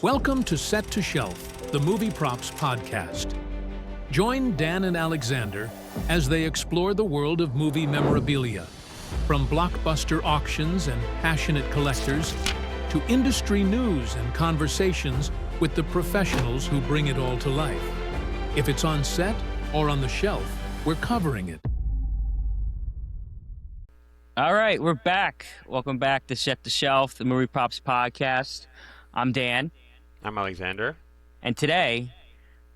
Welcome to Set to Shelf, the Movie Props Podcast. Join Dan and Alexander as they explore the world of movie memorabilia, from blockbuster auctions and passionate collectors to industry news and conversations with the professionals who bring it all to life. If it's on set or on the shelf, we're covering it. All right, we're back. Welcome back to Set to Shelf, the Movie Props Podcast. I'm Dan. I'm Alexander. And today,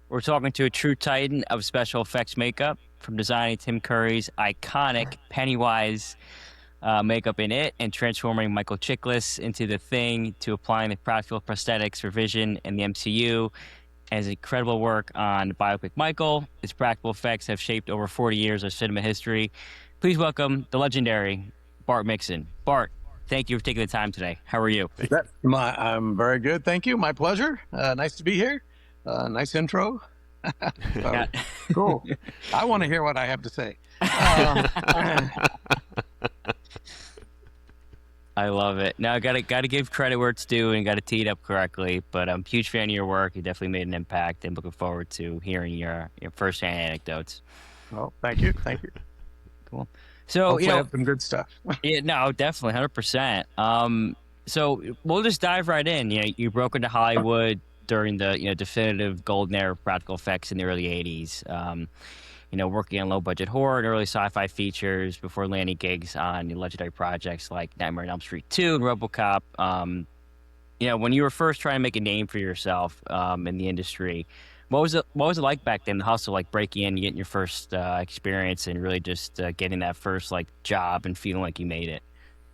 we're talking to a true titan of special effects makeup, from designing Jim Carrey's iconic Pennywise makeup in It and transforming Michael Chiklis into The Thing, to applying the practical prosthetics for Vision in the MCU, and his incredible work on Biopic Michael. His practical effects have shaped over 40 years of cinema history. Please welcome the legendary Bart Mixon. Bart, thank you for taking the time today. How are you? I'm very good. Thank you. My pleasure. Nice to be here. Nice intro. Cool. I want to hear what I have to say. I love it. Now, I gotta give credit where it's due and got to tee it up correctly. But I'm a huge fan of your work. You definitely made an impact, and looking forward to hearing your firsthand anecdotes. Well, thank you. Thank you. Cool. So, hopefully I have some good stuff. Yeah, no, definitely, 100%. So we'll just dive right in. You broke into Hollywood during the definitive golden era of practical effects in the early '80s. Working on low budget horror and early sci-fi features before landing gigs on legendary projects like Nightmare on Elm Street 2 and Robocop. When you were first trying to make a name for yourself in the industry, what was it like back then? The hustle, like breaking in, getting your first experience, and really just getting that first job and feeling like you made it.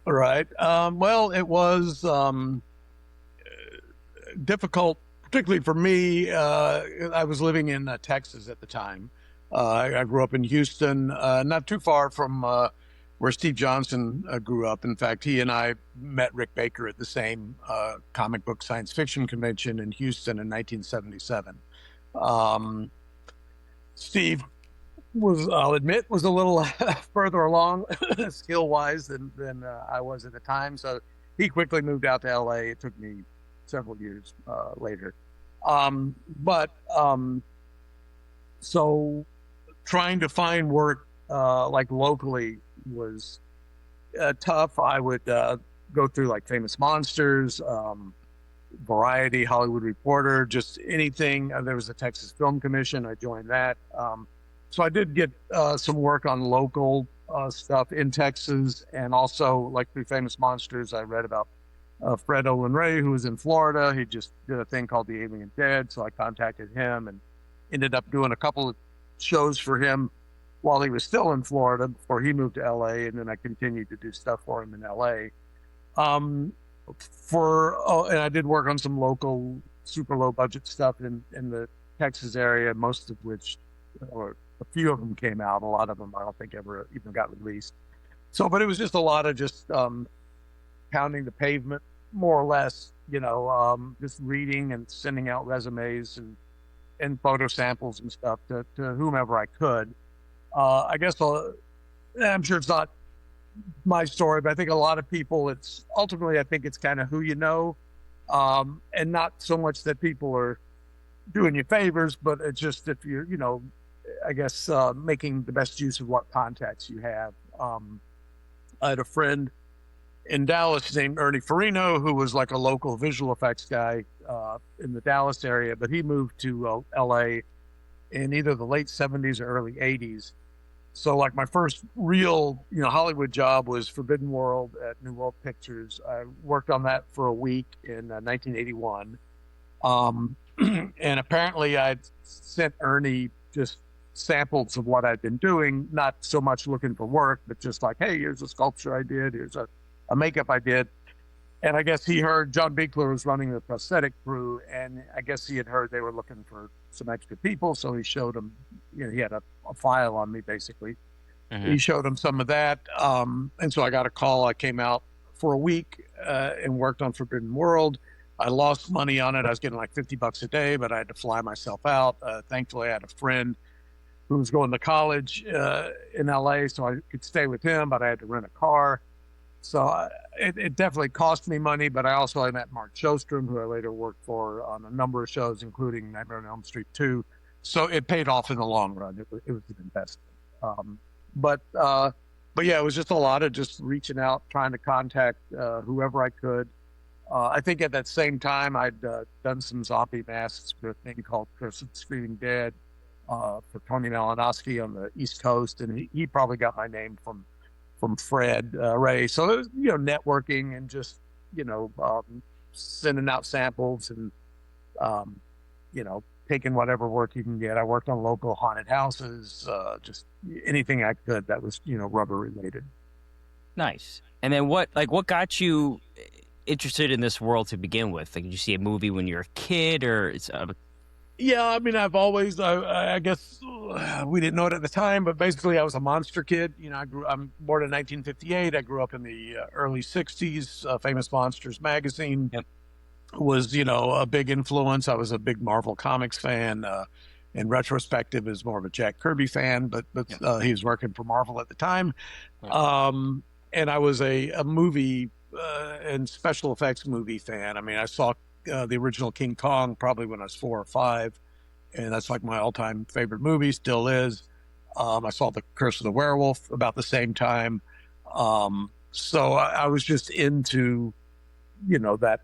Right. Well, it was difficult, particularly for me. I was living in Texas at the time. I grew up in Houston, not too far from where Steve Johnson grew up. In fact, he and I met Rick Baker at the same comic book science fiction convention in Houston in 1977. Steve I'll admit, was a little further along skill-wise than I was at the time. So he quickly moved out to LA. It took me several years later. So trying to find work locally was tough. I would go through Famous Monsters, Variety, Hollywood Reporter, just anything. There was a Texas Film Commission. I joined that. So I did get some work on local stuff in Texas, and also through Famous Monsters, I read about Fred Olen Ray, who was in Florida. He just did a thing called The Alien Dead, so I contacted him and ended up doing a couple of shows for him while he was still in Florida before he moved to LA, and then I continued to do stuff for him in LA. And I did work on some local super low budget stuff in the Texas area, most of which, or a few of them came out. A lot of them I don't think ever even got released. So, but it was just a lot of just pounding the pavement, more or less, just reading and sending out resumes and photo samples and stuff to whomever I could. I guess I'm sure it's not my story, but I think a lot of people, I think it's kind of who you know, and not so much that people are doing you favors, but it's just if you're, I guess making the best use of what contacts you have. I had a friend in Dallas named Ernie Farino, who was a local visual effects guy in the Dallas area, but he moved to LA in either the late 70s or early 80s. So my first real, Hollywood job was Forbidden World at New World Pictures. I worked on that for a week in 1981. And apparently I'd sent Ernie just samples of what I'd been doing, not so much looking for work, but just hey, here's a sculpture I did, here's a makeup I did. And I guess he heard John Binkler was running the prosthetic crew, and I guess he had heard they were looking for some extra people, so he showed him, he had a file on me, basically. Mm-hmm. He showed him some of that, and so I got a call. I came out for a week and worked on Forbidden World. I lost money on it. I was getting $50 a day, but I had to fly myself out. Thankfully, I had a friend who was going to college in LA, so I could stay with him, but I had to rent a car. it definitely cost me money, but I met Mark Shostrom, who I later worked for on a number of shows, including Nightmare on Elm Street 2. So it paid off in the long run. It was an investment. But yeah, it was just a lot of just reaching out, trying to contact whoever I could. I think at that same time, I'd done some zombie masks for a thing called Curse of the Screaming Dead for Tony Malinowski on the East Coast, and he probably got my name from Fred Ray. So it was, networking and just, sending out samples and, taking whatever work you can get. I worked on local haunted houses, just anything I could that was, rubber related. Nice. And then what got you interested in this world to begin with? Like, did you see a movie when you were a kid, or it's Yeah, I mean, I've always, I guess we didn't know it at the time, but basically I was a monster kid. I'm born in 1958. I grew up in the early 60s. Famous Monsters magazine was, a big influence. I was a big Marvel Comics fan. In retrospective, is more of a Jack Kirby fan, but he was working for Marvel at the time. And I was a movie and special effects movie fan. I mean, I saw the original King Kong probably when I was 4 or 5, and that's like my all-time favorite movie, still is. I saw The Curse of the Werewolf about the same time. So I was just into, that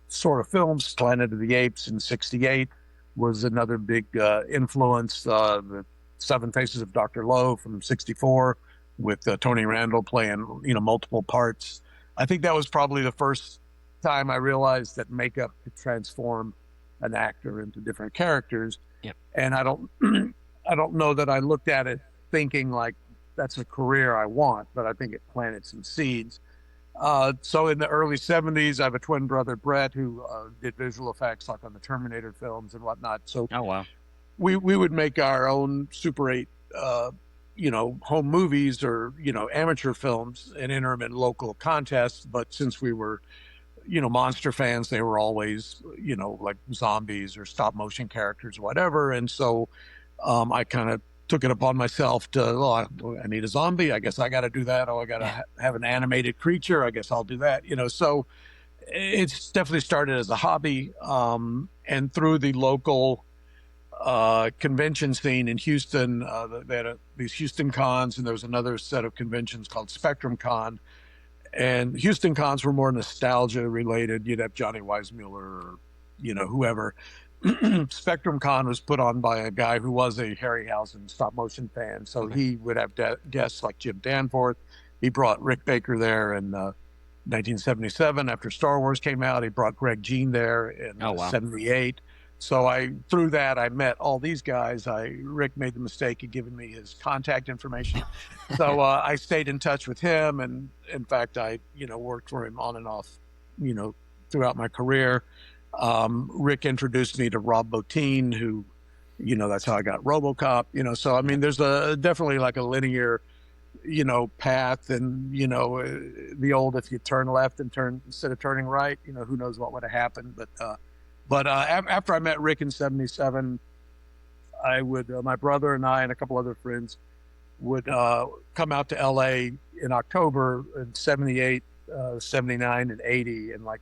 sort of films. Planet of the Apes in '68 was another big influence. The Seven Faces of Dr. Lowe from '64 with Tony Randall playing, multiple parts. I think that was probably the first time I realized that makeup could transform an actor into different characters. And I don't know that I looked at it thinking like that's a career I want, but I think it planted some seeds. So in the early '70s, I have a twin brother, Brett, who did visual effects like on the Terminator films and whatnot. So we would make our own Super 8 home movies or, amateur films and enter them in local contests. But since we were, monster fans, they were always, like zombies or stop motion characters or whatever. And so I kind of took it upon myself to, I need a zombie. I guess I got to do that. I got to have an animated creature. I guess I'll do that. So it's definitely started as a hobby. And through the local convention scene in Houston, they had these Houston cons, and there was another set of conventions called Spectrum Con. And Houston cons were more nostalgia related. You'd have Johnny Weissmuller or, whoever. Spectrum Con was put on by a guy who was a Harryhausen stop motion fan. So he would have guests like Jim Danforth. He brought Rick Baker there in 1977 after Star Wars came out. He brought Greg Jean there in '78. So through that, I met all these guys. Rick made the mistake of giving me his contact information. So I stayed in touch with him. And in fact, I, worked for him on and off, throughout my career. Rick introduced me to Rob Bottin, who, that's how I got Robocop, so, I mean, there's definitely like a linear, path and, the old, if you turn left and turn instead of turning right, who knows what would have happened. But after I met Rick in '77, I would, my brother and I and a couple other friends would come out to LA in October in '78, '79 and '80. And like,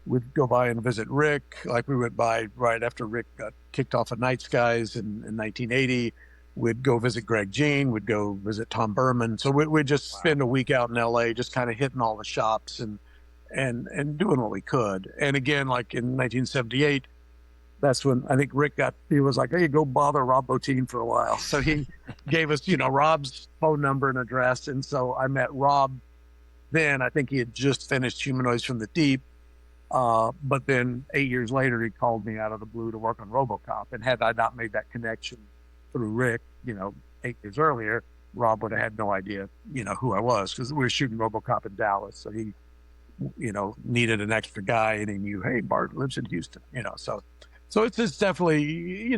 we'd go by and visit Rick. Like we went by right after Rick got kicked off of Night Skies in 1980. We'd go visit Greg Jean. We'd go visit Tom Berman. So we'd just spend a week out in LA, just kind of hitting all the shops and doing what we could. And again, like in 1978, that's when I think Rick he was like, hey, go bother Rob Bottin for a while. So he gave us, Rob's phone number and address. And so I met Rob then. I think he had just finished Humanoids from the Deep. But then 8 years later, he called me out of the blue to work on Robocop. And had I not made that connection through Rick, 8 years earlier, Rob would have had no idea, who I was, because we were shooting Robocop in Dallas. So he, needed an extra guy, and he knew, hey, Bart lives in Houston, so it's just definitely,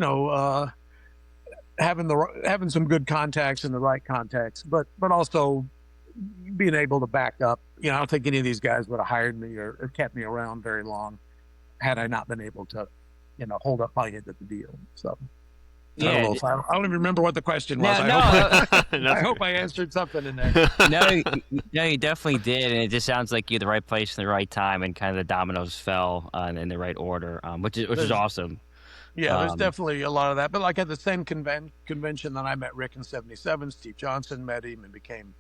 having some good contacts in the right context, but also being able to back up. I don't think any of these guys would have hired me or kept me around very long had I not been able to, hold up my end of the deal. So. Yeah. I don't even remember what the question was. No, I hope I answered something in there. no, you definitely did, and it just sounds like you're the right place in the right time, and kind of the dominoes fell in the right order, which is awesome. Yeah, there's definitely a lot of that. But like at the same convention that I met Rick in '77, Steve Johnson met him and became,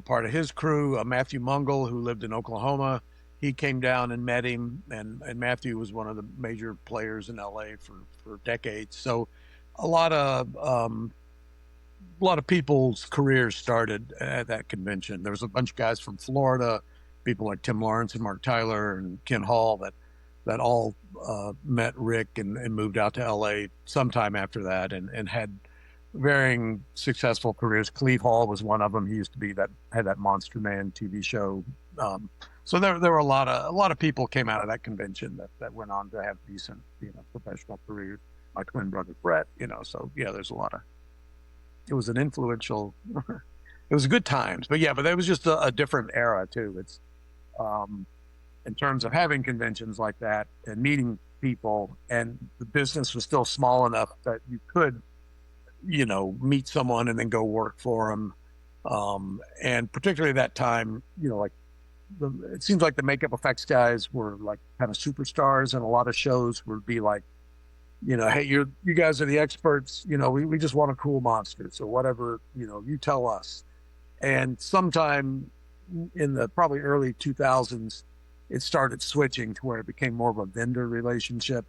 part of his crew. Matthew Mungle, who lived in Oklahoma, he came down and met him. And Matthew was one of the major players in LA for decades. So a lot of people's careers started at that convention. There was a bunch of guys from Florida, people like Tim Lawrence and Mark Tyler and Ken Hall that all met Rick and moved out to LA sometime after that and had varying successful careers. Cleve Hall was one of them. He used to had that Monster Man TV show. So there were a lot of people came out of that convention that went on to have decent, professional careers. My twin brother Brett, so yeah, there's a lot of. It was an influential. It was good times, but that was just a different era too. It's in terms of having conventions like that and meeting people, and the business was still small enough that you could, meet someone and then go work for them. And particularly that time, it seems like the makeup effects guys were like kind of superstars, and a lot of shows would be like, hey, you guys are the experts. We just want a cool monster. So whatever, you tell us. And sometime in the probably early 2000s, it started switching to where it became more of a vendor relationship.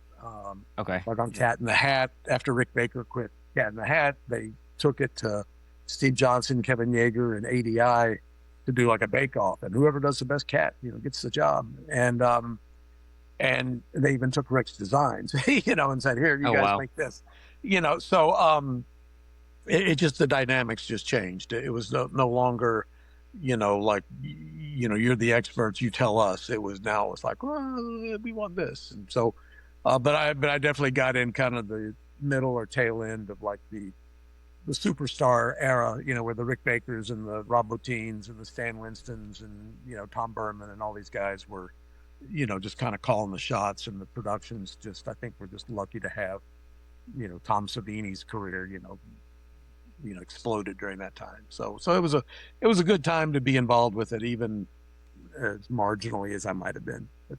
Okay. Like on Cat in the Hat, after Rick Baker quit Cat in the Hat, they took it to Steve Johnson, Kevin Yeager, and ADI to do like a bake-off, and whoever does the best cat, gets the job. And they even took Rick's designs, and said, "Here, you guys make this." So it just, the dynamics just changed. It was no longer, like, you're the experts, you tell us. It's like, well, we want this. And so, but I definitely got in kind of the middle or tail end of like the superstar era, where the Rick Bakers and the Rob Bottin's and the Stan Winstons and, Tom Berman and all these guys were, just kind of calling the shots, and the productions I think we're just lucky to have, Tom Savini's career, exploded during that time. So it was a good time to be involved with it, even as marginally as I might have been. But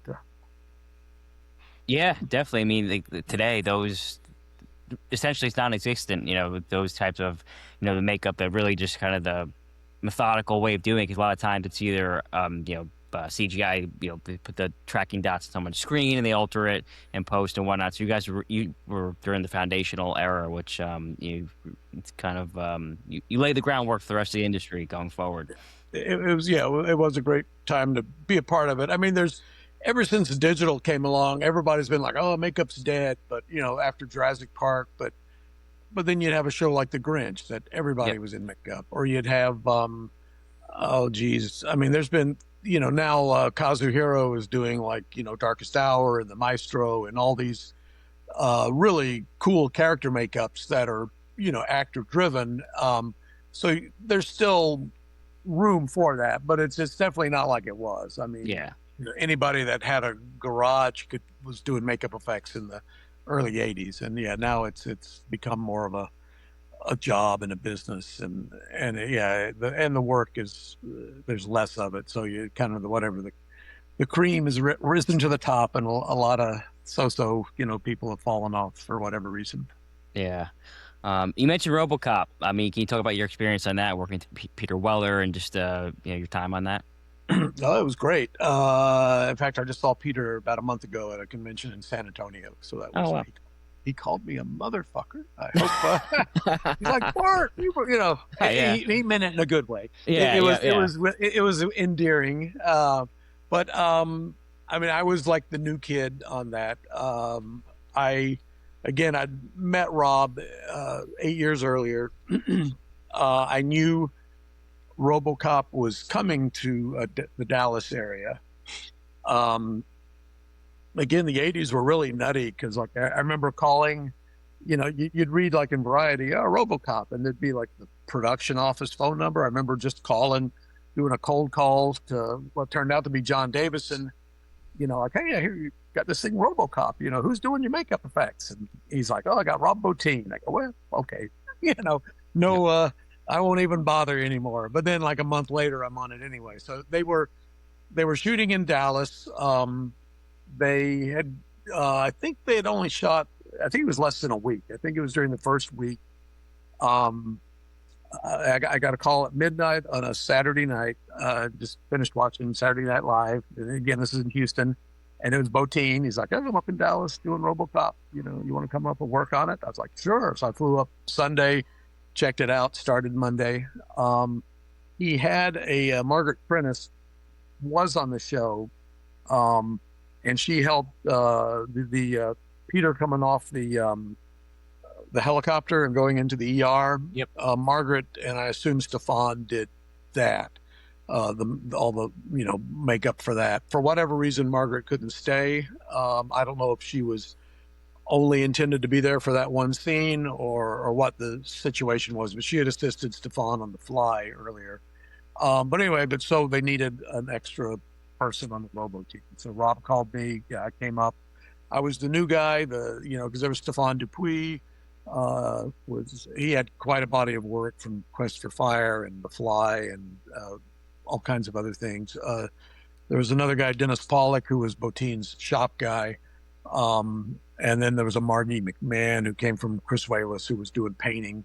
yeah, definitely. I mean, today those essentially it's non-existent. Those types of the makeup that really just kind of the methodical way of doing it. Because a lot of times it's either CGI, they put the tracking dots on someone's screen and they alter it and post and whatnot. So you were during the foundational era, which it's kind of you lay the groundwork for the rest of the industry going forward. It was a great time to be a part of it. I mean, ever since digital came along, everybody's been like, "Oh, makeup's dead," but after Jurassic Park, but then you'd have a show like The Grinch that everybody was in makeup, or you'd have oh geez, I mean, there's been now Kazuhiro is doing like Darkest Hour and The Maestro and all these really cool character makeups that are actor driven. So there's still room for that, but it's definitely not like it was. I mean, anybody that had a garage was doing makeup effects in the early 80s, and now it's become more of a job and a business, and the work is there's less of it, so you kind of the cream is risen to the top, and a lot of people have fallen off for whatever reason. You mentioned RoboCop. I mean, can you talk about your experience on that, working with Peter Weller, and just your time on that? Oh, it was great. In fact, I just saw Peter about a month ago at a convention in San Antonio, so that was wow. He called me a motherfucker. I hope he's like, Bart, he meant it in a good way. It was endearing. But I mean, I was like the new kid on that. I'd met Rob 8 years earlier. I knew RoboCop was coming to the Dallas area. Again, the 80s were really nutty because, like, I remember calling, you'd read like in Variety, RoboCop, and there'd be like the production office phone number. I remember just calling, doing a cold call to what turned out to be John Davison, like, hey, I hear you got this thing Robocop, who's doing your makeup effects? And he's like, oh, I got Rob Bottin. I go, well, okay, no, I won't even bother anymore. But then like a month later, I'm on it anyway. So they were shooting in Dallas. They had, I think they had only shot, I think it was less than a week. I think it was during the first week. I got a call at midnight on a Saturday night. Just finished watching Saturday Night Live. And again, this is in Houston. And it was Bottin. He's like, I'm up in Dallas doing Robocop. You want to come up and work on it? I was like, sure. So I flew up Sunday, checked it out, started Monday. He had a Margaret Prentice was on the show. And she helped the Peter coming off the helicopter and going into the ER. Yep. Margaret and I assume Stefan did that. All the makeup for that. For whatever reason, Margaret couldn't stay. I don't know if she was only intended to be there for that one scene or what the situation was, but she had assisted Stefan on the fly earlier. But anyway, so they needed an extra person on the Robo team. So Rob called me. Yeah, I came up. I was the new guy. Because there was Stefan Dupuis. He had quite a body of work from Quest for Fire and The Fly and all kinds of other things. There was another guy, Dennis Pollock, who was Bottin's shop guy. And then there was a Margie McMahon who came from Chris Wallace, who was doing painting.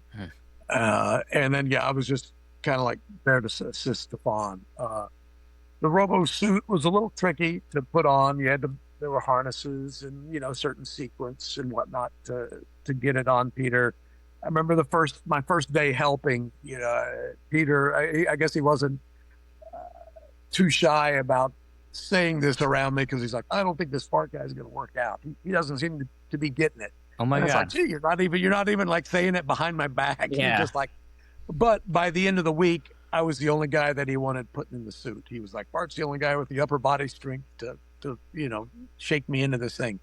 And then, I was just kind of like there to assist Stefan. The Robo suit was a little tricky to put on. There were harnesses and, certain sequence and whatnot to get it on Peter. I remember my first day helping, Peter, I guess he wasn't too shy about saying this around me because he's like, I don't think this fart guy's going to work out. He doesn't seem to be getting it. Oh my God. It's like, gee, you're not even like saying it behind my back. Yeah. You're just like, but by the end of the week, I was the only guy that he wanted putting in the suit. He was like, Bart's the only guy with the upper body strength to shake me into this thing.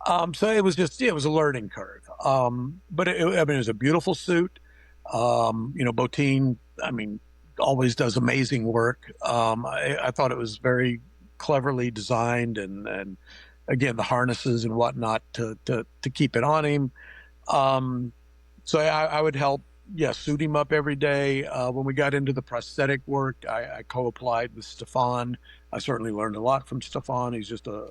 So it was a learning curve. But it was a beautiful suit. Bottin, always does amazing work. I thought it was very cleverly designed and again, the harnesses and whatnot to keep it on him. So I would help, suit him up every day. When we got into the prosthetic work, I co-applied with Stefan. I certainly learned a lot from Stefan. He's just a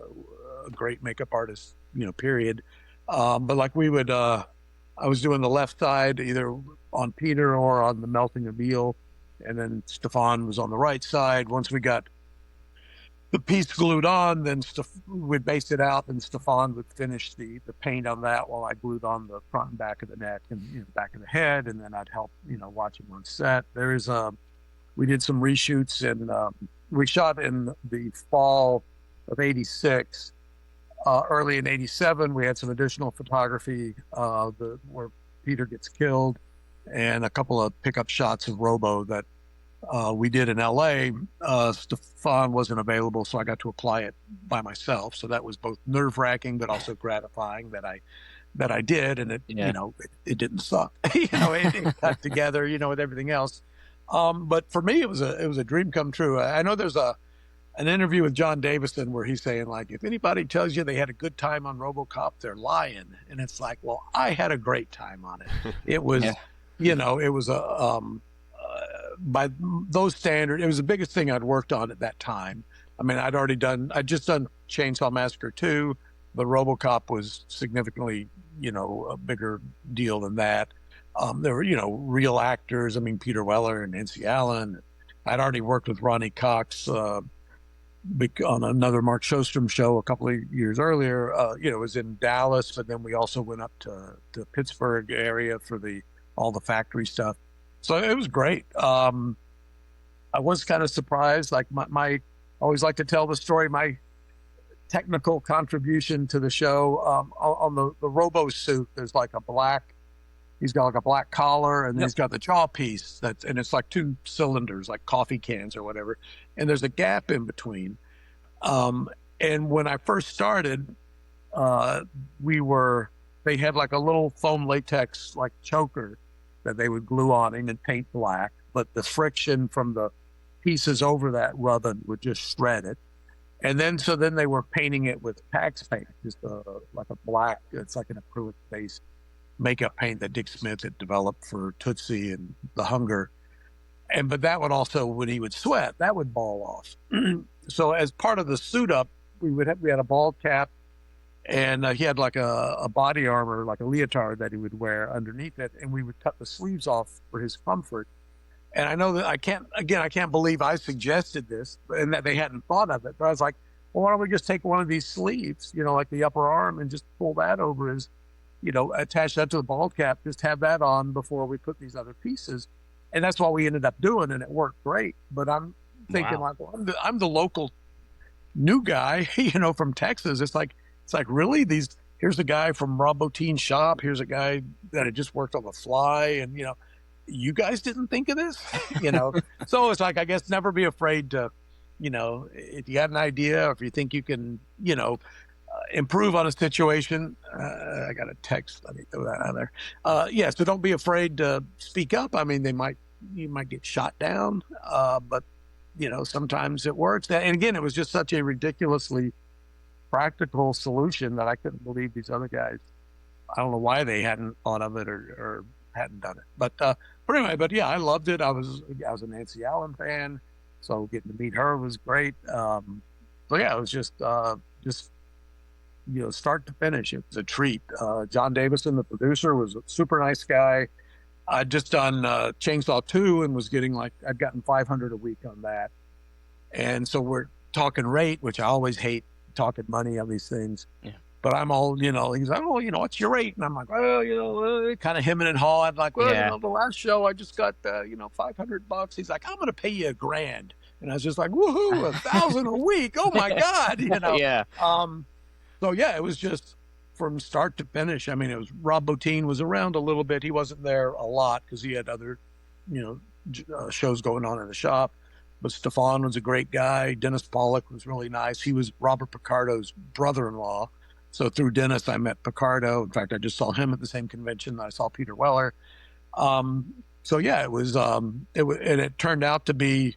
great makeup artist, period. But like I was doing the left side, either on Peter or on the melting of meal. And then Stefan was on the right side. Once we got the piece glued on, then we'd base it out, and Stefan would finish the paint on that while I glued on the front and back of the neck and back of the head, and then I'd help watch him on set. We did some reshoots, and we shot in the fall of '86. Early in '87, we had some additional photography where Peter gets killed, and a couple of pickup shots of Robo that we did in LA. Stefan wasn't available, so I got to apply it by myself. So that was both nerve-wracking, but also gratifying that I did, and it it didn't suck. It got together, with everything else. But for me, it was a dream come true. I know there's an interview with John Davison where he's saying, like, if anybody tells you they had a good time on Robocop, they're lying. And it's like, well, I had a great time on it. It was, it was by those standards, it was the biggest thing I'd worked on at that time. I'd just done Chainsaw Massacre 2, but Robocop was significantly, a bigger deal than that. There were, real actors. Peter Weller and Nancy Allen. I'd already worked with Ronnie Cox on another Mark Shostrom show a couple of years earlier. It was in Dallas, but then we also went up to Pittsburgh area for all the factory stuff. So it was great. I was kind of surprised. Like I always like to tell the story, my technical contribution to the show. On the Robo suit, there's like he's got like a black collar, and then he's got the jaw piece and it's like two cylinders, like coffee cans or whatever. And there's a gap in between. And when I first started, they had like a little foam latex, like choker that they would glue on him and paint black, but the friction from the pieces over that rubbing would just shred it. And then, so then they were painting it with Pax paint, just like a black, it's like an acrylic based makeup paint that Dick Smith had developed for Tootsie and The Hunger. But that would also, when he would sweat, that would ball off. So as part of the suit up, we had a bald cap, and he had like a body armor, like a leotard that he would wear underneath it, and we would cut the sleeves off for his comfort. And I know that I can't believe I suggested this and that they hadn't thought of it. But I was like, well, why don't we just take one of these sleeves, like the upper arm, and just pull that over his, attach that to the bald cap, just have that on before we put these other pieces. And that's what we ended up doing, and it worked great. But I'm thinking, Wow. like, well, I'm the local new guy, from Texas. It's like really, here's a guy from Rob Bottin's shop. Here's a guy that had just worked on The Fly, and you guys didn't think of this, So it's like, I guess, never be afraid to, if you got an idea, or if you think you can, improve on a situation. I got a text. Let me throw that out there. So don't be afraid to speak up. I mean, you might get shot down, but sometimes it works. And again, it was just such a ridiculously practical solution that I couldn't believe these other guys. I don't know why they hadn't thought of it or hadn't done it. But anyway, yeah, I loved it. I was a Nancy Allen fan, so getting to meet her was great. So yeah, it was just start to finish, it was a treat. John Davison, the producer, was a super nice guy. I'd just done Chainsaw 2 and was getting I'd gotten $500 a week on that. And so we're talking rate, which I always hate talking money on these things. Yeah. But I'm all, he's like, oh, what's your rate? And I'm like, well, kind of hemming and hawing. Like, well, the last show I just got, $500. He's like, I'm going to pay you $1,000. And I was just like, woohoo, $1,000 a week. Oh my God. Yeah. So yeah, it was just from start to finish. I mean, it was Rob Bottin was around a little bit. He wasn't there a lot because he had other, shows going on in the shop. But Stefan was a great guy. Dennis Pollock was really nice. He was Robert Picardo's brother-in-law. So through Dennis, I met Picardo. In fact, I just saw him at the same convention that I saw Peter Weller. So yeah, it was, and it turned out to be,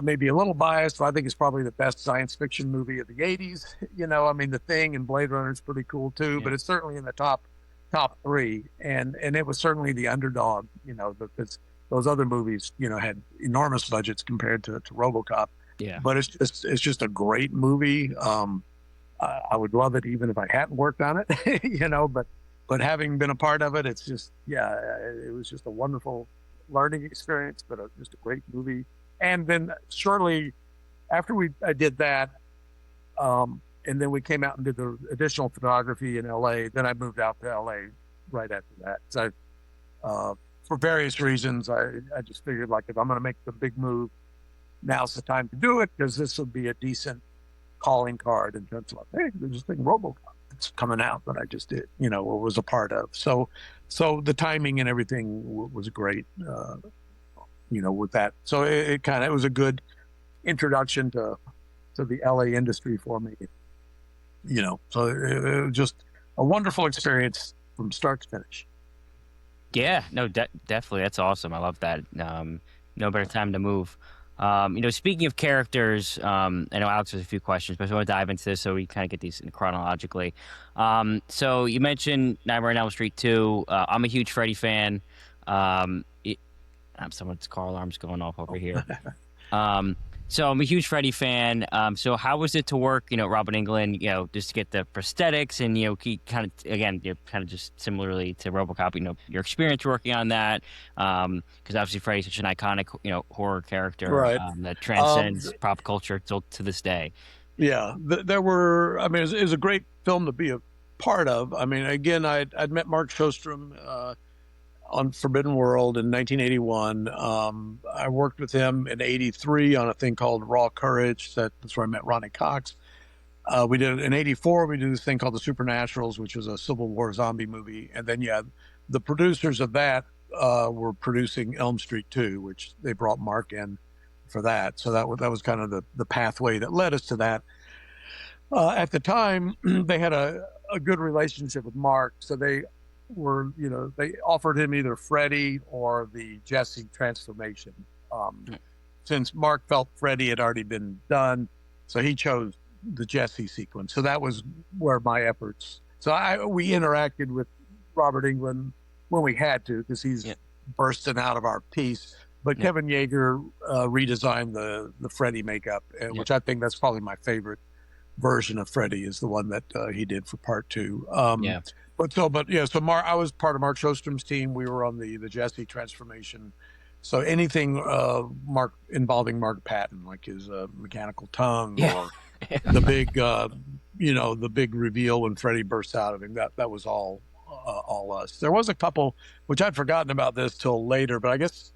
maybe a little biased, but I think it's probably the best science fiction movie of the 80s. I mean, The Thing and Blade Runner is pretty cool too, but it's certainly in the top 3. And it was certainly the underdog, because those other movies, had enormous budgets compared to Robocop. Yeah. But it's just a great movie. I would love it even if I hadn't worked on it, but having been a part of it, it's just, it was just a wonderful learning experience, but just a great movie. And then shortly after I did that, and then we came out and did the additional photography in LA. Then I moved out to LA right after that. So for various reasons, I just figured, like, if I'm going to make the big move, now's the time to do it, because this would be a decent calling card in terms of, like, hey, there's this thing Robocop that's coming out that I just did, or was a part of. So the timing and everything was great. With that. So it was a good introduction to the LA industry for me, so it was just a wonderful experience from start to finish. Yeah, no, definitely. That's awesome. I love that. No better time to move. Speaking of characters, I know Alex has a few questions, but I want to dive into this so we kind of get these chronologically. So you mentioned Nightmare on Elm Street 2. I'm a huge Freddy fan. Someone's car alarm's going off over here. So I'm a huge Freddy fan. So how was it to work, Robin Englund, just to get the prosthetics and, kind of just similarly to Robocop, your experience working on that. Because obviously Freddy's such an iconic, horror character, right, that transcends pop culture to this day. Yeah, there were, it was a great film to be a part of. Again, I'd met Mark Shostrom, on Forbidden World in 1981. I worked with him in 83 on a thing called Raw Courage. That's where I met Ronnie Cox. We did in 84, we did this thing called The Supernaturals, which was a Civil War zombie movie. And then, the producers of that were producing Elm Street 2, which they brought Mark in for that. So that was kind of the pathway that led us to that. At the time, they had a good relationship with Mark. So they offered him either Freddy or the Jesse transformation. Since Mark felt Freddy had already been done, So he chose the Jesse sequence. So that was where my efforts. So we interacted with Robert Englund when we had to, because he's bursting out of our piece. But Kevin Yeager redesigned the Freddy makeup, which I think that's probably my favorite version of Freddy, is the one that he did for part 2. So I was part of Mark Shostrom's team. We were on the Jesse transformation. So anything involving Mark Patton, like his mechanical tongue, or the big the big reveal when Freddy bursts out of him, that was all us. There was a couple, which I'd forgotten about this till later, but I guess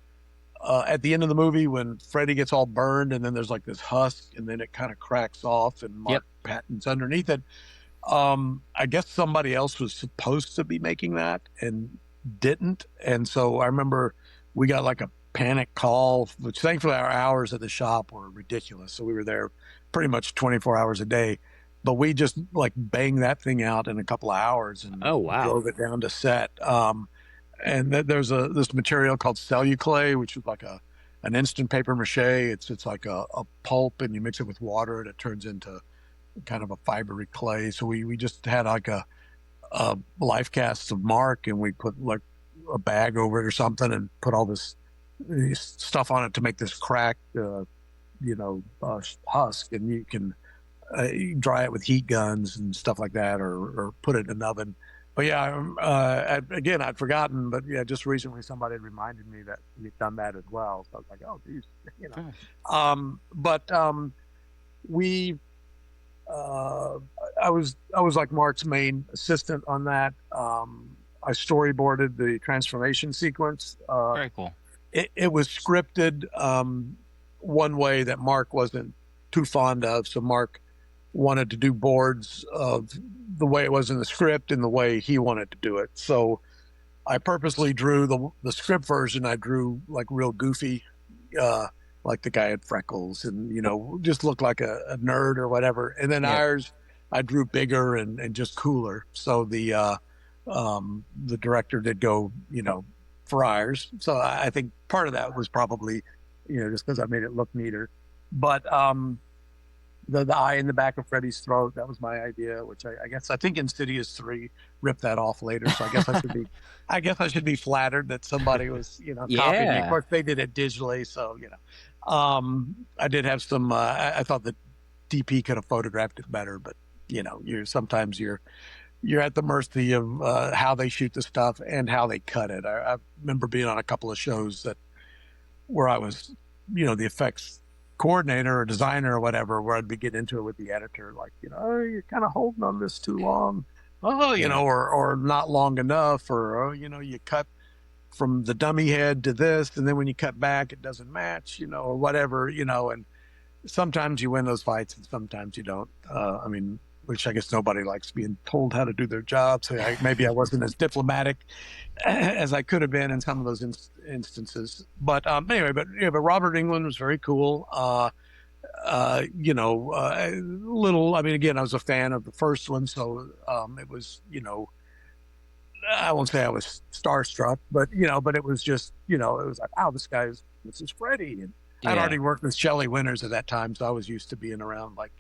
at the end of the movie when Freddy gets all burned and then there's like this husk and then it kind of cracks off and Mark Patton's underneath it. I guess somebody else was supposed to be making that and didn't. And so I remember we got like a panic call, which thankfully our hours at the shop were ridiculous. So we were there pretty much 24 hours a day, but we just like banged that thing out in a couple of hours and drove it down to set. And there's this material called celluclay, which is like an instant paper mache. It's like a pulp, and you mix it with water and it turns into kind of a fibery clay. So we just had like a life cast of Mark, and we put like a bag over it or something and put all this stuff on it to make this cracked husk, and you can dry it with heat guns and stuff like that, or put it in an oven. But again, I'd forgotten, but just recently somebody had reminded me that we've done that as well. So I was like, oh, geez, I was like Mark's main assistant on that. I storyboarded the transformation sequence. Very cool. It was scripted one way that Mark wasn't too fond of. So Mark wanted to do boards of the way it was in the script and the way he wanted to do it. So I purposely drew the script version. I drew like real goofy, like the guy had freckles and, just looked like a nerd or whatever. And then ours, I drew bigger and just cooler. So the director did go, for ours. So I think part of that was probably, just because I made it look neater. But the eye in the back of Freddy's throat, that was my idea, which I think Insidious 3 ripped that off later. So I guess I should be flattered that somebody was, copying me. Of course, they did it digitally. So, I did have some, I thought the DP could have photographed it better, but sometimes you're at the mercy of how they shoot the stuff and how they cut it. I remember being on a couple of shows where I was, the effects coordinator or designer or whatever, where I'd be getting into it with the editor, like, oh, you're kind of holding on this too long. Oh, or not long enough, or, you cut from the dummy head to this, and then when you cut back, it doesn't match, or whatever, and sometimes you win those fights and sometimes you don't. Which I guess nobody likes being told how to do their job. So maybe I wasn't as diplomatic as I could have been in some of those instances. But anyway, but Robert Englund was very cool. Again, I was a fan of the first one. So it was, I won't say I was starstruck, but it was just, it was like, wow, this is Freddy. And I'd already worked with Shelley Winters at that time. So I was used to being around like,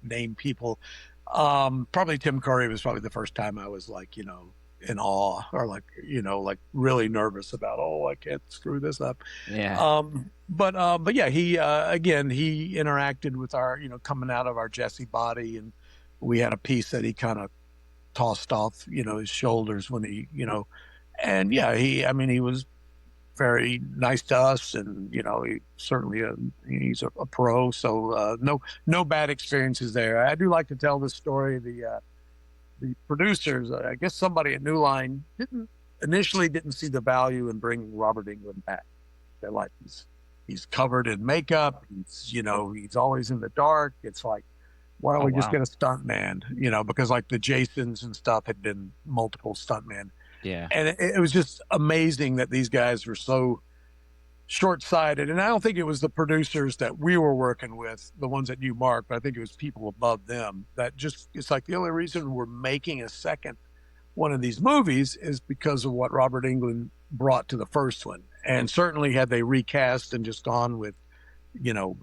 name people. Probably Tim Curry was probably the first time I was like, in awe, or like, like really nervous about, I can't screw this up. Yeah. But yeah, he interacted with our, coming out of our Jesse body, and we had a piece that he kind of tossed off, his shoulders when he, and yeah, he was very nice to us, and he certainly he's a pro. So no bad experiences there. I do like to tell this story. The producers, I guess somebody at New Line initially didn't see the value in bringing Robert Englund back. They're like, he's covered in makeup. He's always in the dark. It's like, why don't we just get a stuntman? Because like the Jasons and stuff had been multiple stuntmen. Yeah. And it was just amazing that these guys were so short-sighted. And I don't think it was the producers that we were working with, the ones that knew Mark, but I think it was people above them that just, it's like the only reason we're making a second one of these movies is because of what Robert Englund brought to the first one. And certainly had they recast and just gone with, a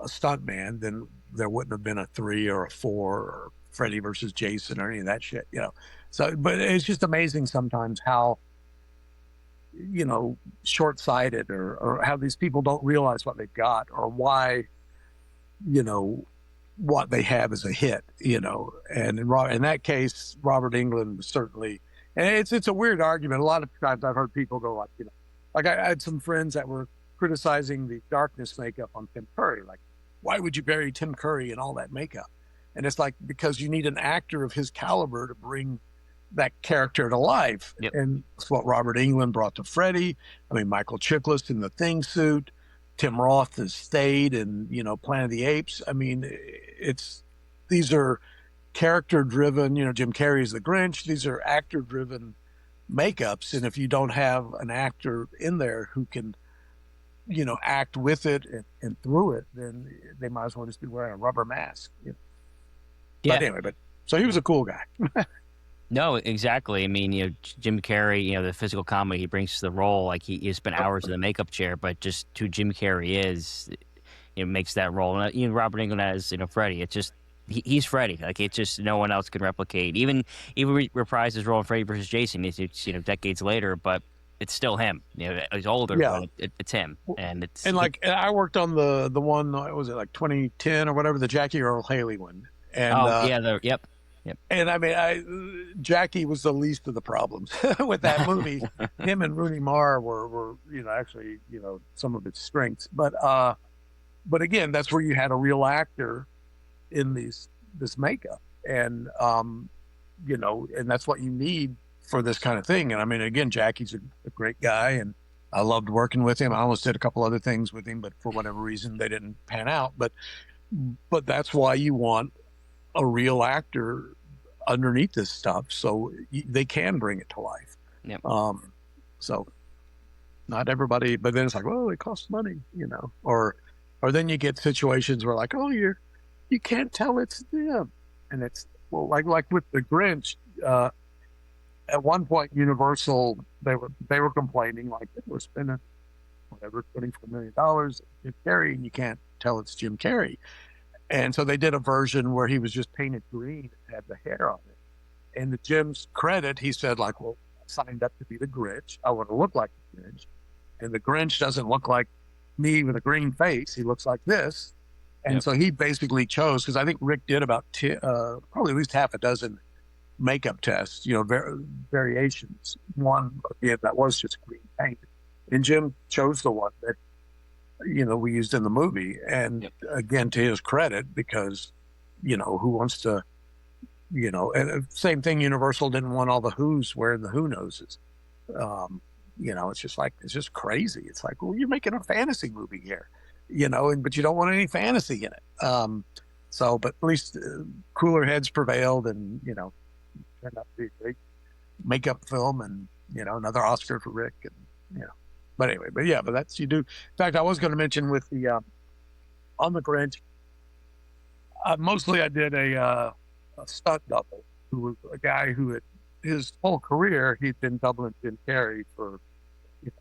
stuntman, then there wouldn't have been a 3 or a 4 or Freddy versus Jason or any of that shit, you know. So, but it's just amazing sometimes how, you know, short-sighted or how these people don't realize what they've got or why, you know, what they have is a hit, you know. And in that case, Robert Englund was certainly, and it's a weird argument. A lot of times I've heard people go like, you know, like I had some friends that were criticizing the darkness makeup on Tim Curry. Like, why would you bury Tim Curry in all that makeup? And it's like, because you need an actor of his caliber to bring that character to life. Yep. And that's what Robert Englund brought to Freddy. I mean, Michael Chiklis in the Thing suit, Tim Roth has stayed in, you know, Planet of the Apes. I mean, these are character driven, you know, Jim Carrey's the Grinch. These are actor driven makeups. And if you don't have an actor in there who can, you know, act with it and through it, then they might as well just be wearing a rubber mask. You know? Yeah. But anyway, so he was a cool guy. No, exactly. I mean, you know, Jim Carrey, you know, the physical comedy he brings to the role, like he spent hours in the makeup chair, but just who Jim Carrey is, you know, makes that role. And even Robert Englund as, you know, Freddy, it's just, he's Freddy. Like, it's just no one else can replicate. Even reprise his role in Freddy versus Jason, it's, you know, decades later, but it's still him. You know, he's older, Yeah. but it's him. And it's, And like, I worked on the one, what was it, like 2010 or whatever, the Jackie Earl Haley one. And, yep. And I mean, Jackie was the least of the problems with that movie. Him and Rooney Mara were, you know, actually, you know, some of its strengths. But again, that's where you had a real actor in this makeup, and you know, and that's what you need for this kind of thing. And I mean, again, Jackie's a great guy, and I loved working with him. I almost did a couple other things with him, but for whatever reason, they didn't pan out. But that's why you want a real actor underneath this stuff, so they can bring it to life. Yep. So not everybody, but then it's like, well, it costs money, you know, or then you get situations where like, oh, you can't tell it's them, and it's, well, like with the Grinch. At one point, Universal, they were complaining like they were spending whatever $24 million Jim Carrey, and you can't tell it's Jim Carrey. And so they did a version where he was just painted green and had the hair on it. And to Jim's credit, he said, like, well, I signed up to be the Grinch. I want to look like the Grinch. And the Grinch doesn't look like me with a green face. He looks like this. And so he basically chose, because I think Rick did about probably at least half a dozen makeup tests, you know, variations. One, again, that was just green paint. And Jim chose the one that, you know, we used in the movie. And again, to his credit, because, you know, who wants to, you know, and same thing, Universal didn't want all the Who's wearing the Who noses. You know, it's just crazy. It's like, well, you're making a fantasy movie here, you know, but you don't want any fantasy in it. So, but at least cooler heads prevailed, and, you know, turned out to be a great makeup film, and, you know, another Oscar for Rick, and, you know. But anyway, but that's, you do. In fact, I was going to mention with the on the Grinch, mostly I did a stunt double, who was a guy who had his whole career he'd been doubling Jim Carrey for, you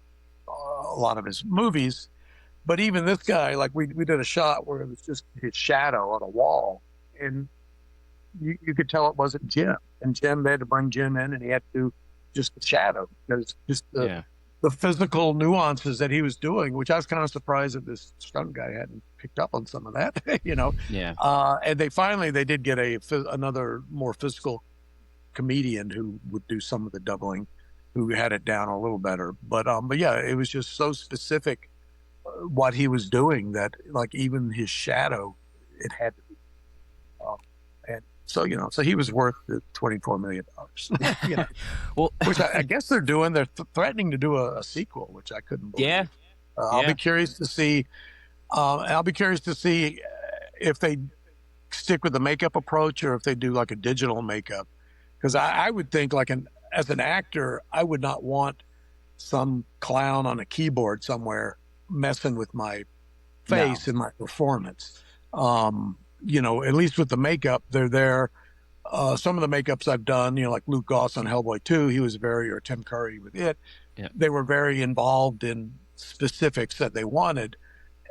know, a lot of his movies. But even this guy, like we did a shot where it was just his shadow on a wall, and you could tell it wasn't Jim. And Jim, they had to bring Jim in, and he had to do just the shadow, because just the physical nuances that he was doing, which I was kind of surprised that this stunt guy hadn't picked up on some of that, you know. Yeah. And they did get another more physical comedian who would do some of the doubling, who had it down a little better. But yeah, it was just so specific what he was doing that, like, even his shadow, it had to be. And so, you know, so he was worth the $24 million. You know? Well, which I guess they're doing. They're threatening to do a sequel, which I couldn't believe. Yeah. I'll be curious to see. I'll be curious to see if they stick with the makeup approach or if they do like a digital makeup. Because I would think, like, as an actor, I would not want some clown on a keyboard somewhere messing with my face and my performance. You know, at least with the makeup, they're there. Some of the makeups I've done, you know, like Luke Goss on Hellboy 2, he was or Tim Curry with it. Yeah. They were very involved in specifics that they wanted.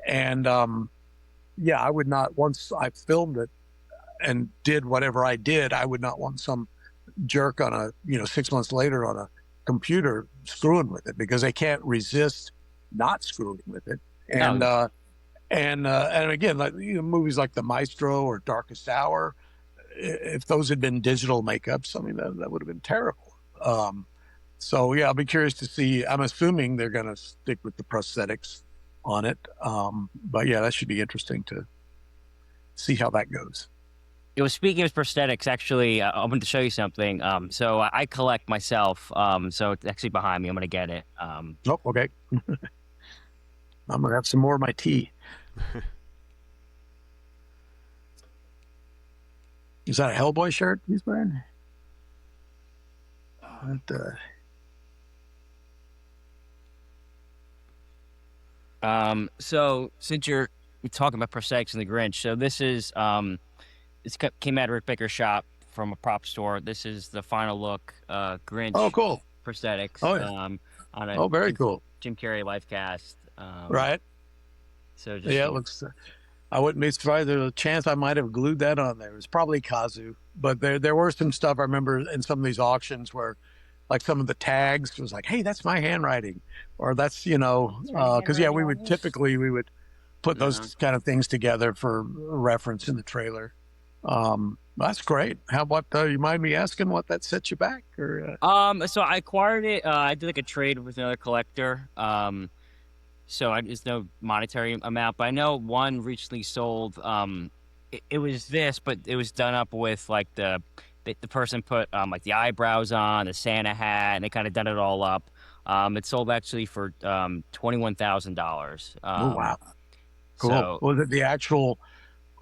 And, yeah, I would not, once I filmed it and did whatever I did, I would not want some jerk on a, 6 months later on a computer screwing with it, because they can't resist not screwing with it. And, and again, like, movies like The Maestro or Darkest Hour, if those had been digital makeups, I mean, that would have been terrible. So yeah, I'll be curious to see. I'm assuming they're going to stick with the prosthetics on it. But yeah, that should be interesting to see how that goes. It was, speaking of prosthetics, actually, I wanted to show you something. So I collect myself. So it's actually behind me. I'm going to get it. Oh, okay. I'm going to have some more of my tea. Is that a Hellboy shirt he's wearing? So since you're talking about prosthetics and the Grinch, so this is came out of Rick Baker's shop from a prop store. This is the final look Grinch. Oh, cool. Prosthetics. Oh, yeah. On a very cool. Jim Carrey life cast. Right. So just, yeah, it looks. I wouldn't be surprised. There's a chance I might have glued that on there. It was probably Kazu, but there were some stuff I remember in some of these auctions where, like, some of the tags was like, "Hey, that's my handwriting," or that's because we would put those kind of things together for reference in the trailer. That's great. How about you mind me asking what that set you back? Or so I acquired it. I did like a trade with another collector. So there's no monetary amount, but I know one recently sold. It was this, but it was done up with like the person put like the eyebrows on, the Santa hat, and they kind of done it all up. It sold actually for $21,000. Oh wow, cool. So, was it the actual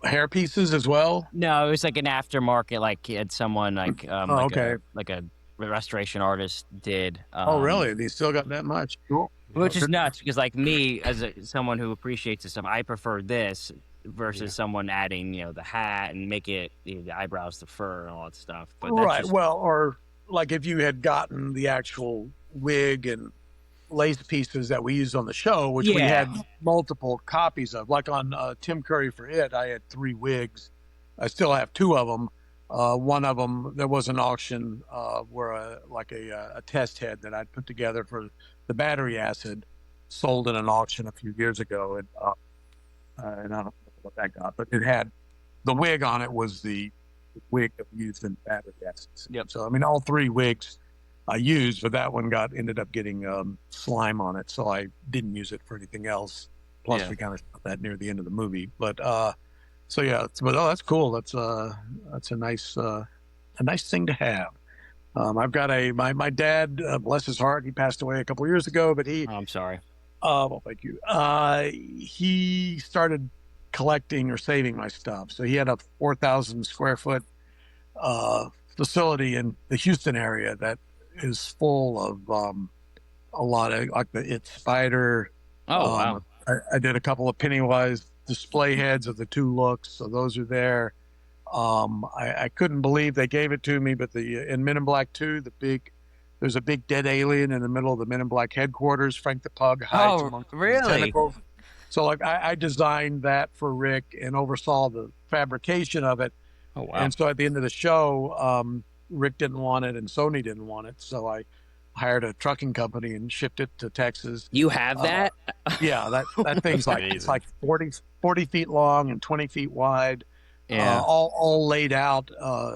hair pieces as well? No, it was like an aftermarket. Like had someone like like a restoration artist did. Oh really? They still got that much? Cool. Which is nuts, because like me, as someone who appreciates this stuff, I prefer this versus someone adding, the hat and make it the eyebrows, the fur, and all that stuff. But right. Well, or like if you had gotten the actual wig and lace pieces that we used on the show, which we had multiple copies of, like on Tim Curry for It, I had 3 wigs. I still have 2 of them. One of them, there was an auction where a test head that I'd put together for the battery acid sold in an auction a few years ago, and I don't know what that got, but it had the wig on it was the wig that we used in battery acid. Yep. So I mean, all 3 wigs I used, but that one ended up getting slime on it, so I didn't use it for anything else. Plus, we kind of shot that near the end of the movie, but. So yeah, that's cool. That's a nice thing to have. I've got my dad, bless his heart, he passed away a couple of years ago, but he. Oh, I'm sorry. Well, thank you. He started collecting or saving my stuff. So he had a 4,000 square foot facility in the Houston area that is full of a lot of like the It Spider. Oh wow! I did a couple of Pennywise display heads of the 2 looks, so those are there. I couldn't believe they gave it to me, but in Men in Black 2, there's a big dead alien in the middle of the Men in Black headquarters. Frank the Pug hides amongst the tentacles. So like I designed that for Rick and oversaw the fabrication of it. Oh wow! And so at the end of the show, Rick didn't want it and Sony didn't want it, so I hired a trucking company and shipped it to Texas. You have that? Yeah, that thing's like it's like 40 feet long and 20 feet wide. Yeah. All laid out.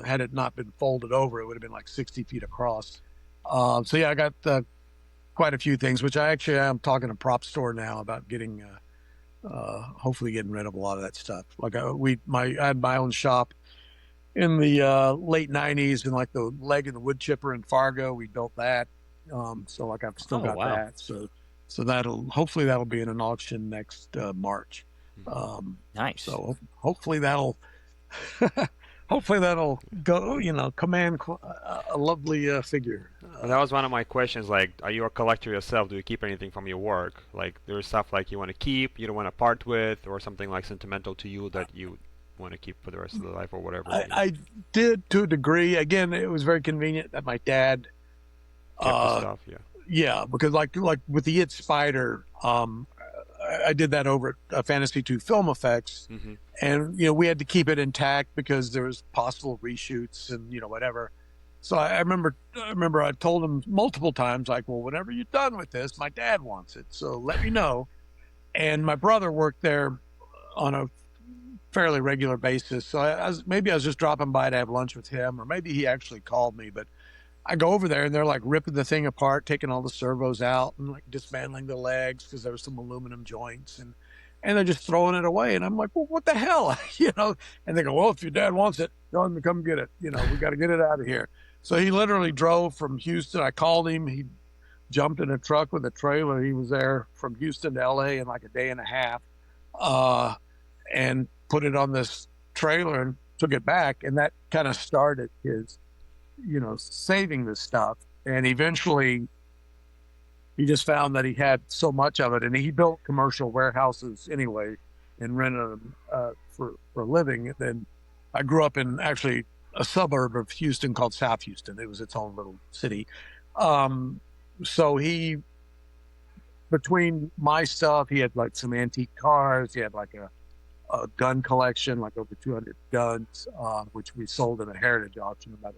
Had it not been folded over, it would have been like 60 feet across. So yeah, I got quite a few things, which I actually am talking to Prop Store now about getting, hopefully getting rid of a lot of that stuff. Like I had my own shop in the late 90s, and like the leg of the wood chipper in Fargo, we built that. So like I've still got that. So hopefully that'll be in an auction next March. Nice. So hopefully that'll go, command a lovely figure. That was one of my questions. Like, are you a collector yourself? Do you keep anything from your work? Like, there's stuff like you want to keep, you don't want to part with, or something like sentimental to you that you want to keep for the rest of the life or whatever. I did to a degree. Again, it was very convenient that my dad kept the stuff. Yeah, because like with the It Spider, I did that over at Fantasy 2 Film Effects, Mm-hmm. and we had to keep it intact because there was possible reshoots and whatever. So I remember I told him multiple times, like, well, whenever you're done with this, my dad wants it, so let me know. And my brother worked there on a fairly regular basis, so maybe I was just dropping by to have lunch with him, or maybe he actually called me. But I go over there and they're like ripping the thing apart, taking all the servos out and like dismantling the legs because there were some aluminum joints, and they're just throwing it away. And I'm like, well, what the hell? And they go, well, if your dad wants it, tell him to come get it. We got to get it out of here. So he literally drove from Houston. I called him. He jumped in a truck with a trailer. He was there from Houston to LA in like a day and a half, and put it on this trailer and took it back. And that kind of started his saving this stuff. And eventually he just found that he had so much of it, and he built commercial warehouses anyway and rented them for a living. And then I grew up in actually a suburb of Houston called South Houston. It was its own little city. So between my stuff, he had like some antique cars. He had like a gun collection, like over 200 guns, which we sold in a heritage auction about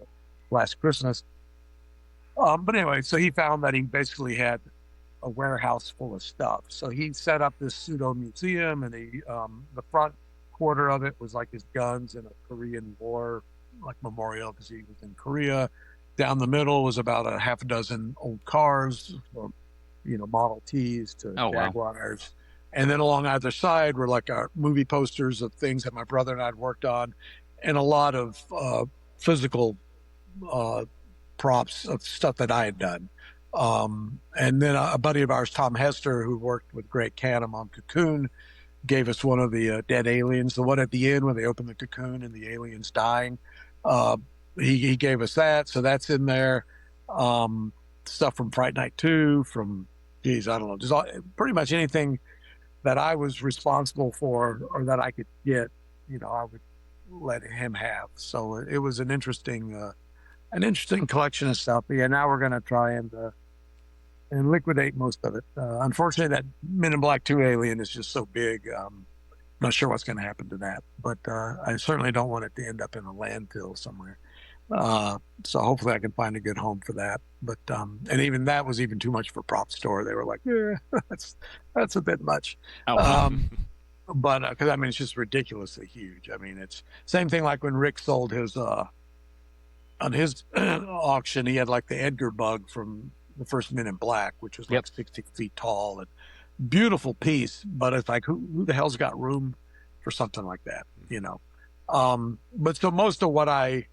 last Christmas. But anyway, so he found that he basically had a warehouse full of stuff. So he set up this pseudo museum, and the front quarter of it was like his guns and a Korean War like memorial because he was in Korea. Down the middle was about a half a dozen old cars, from, Model Ts to Jaguars. Wow. And then along either side were like our movie posters of things that my brother and I had worked on, and a lot of physical props of stuff that I had done. And then a buddy of ours, Tom Hester, who worked with Greg Canham on Cocoon, gave us one of the dead aliens, the one at the end where they open the cocoon and the alien's dying. He gave us that, so that's in there. Stuff from Fright Night 2, from, I don't know, just pretty much anything that I was responsible for or that I could get, I would let him have. So it was an interesting collection of stuff. But yeah, now we're going to try and liquidate most of it. Unfortunately, that Men in Black 2 alien is just so big. Not sure what's going to happen to that, but I certainly don't want it to end up in a landfill somewhere. So hopefully I can find a good home for that. But and even that was even too much for Prop Store. They were like, yeah, that's a bit much. Oh, wow. But because it's just ridiculously huge. It's same thing like when Rick sold his on his auction. He had like the Edgar bug from the first Men in Black, which was like 60 feet tall and beautiful piece. But it's like, who the hell's got room for something like that, But so most of what I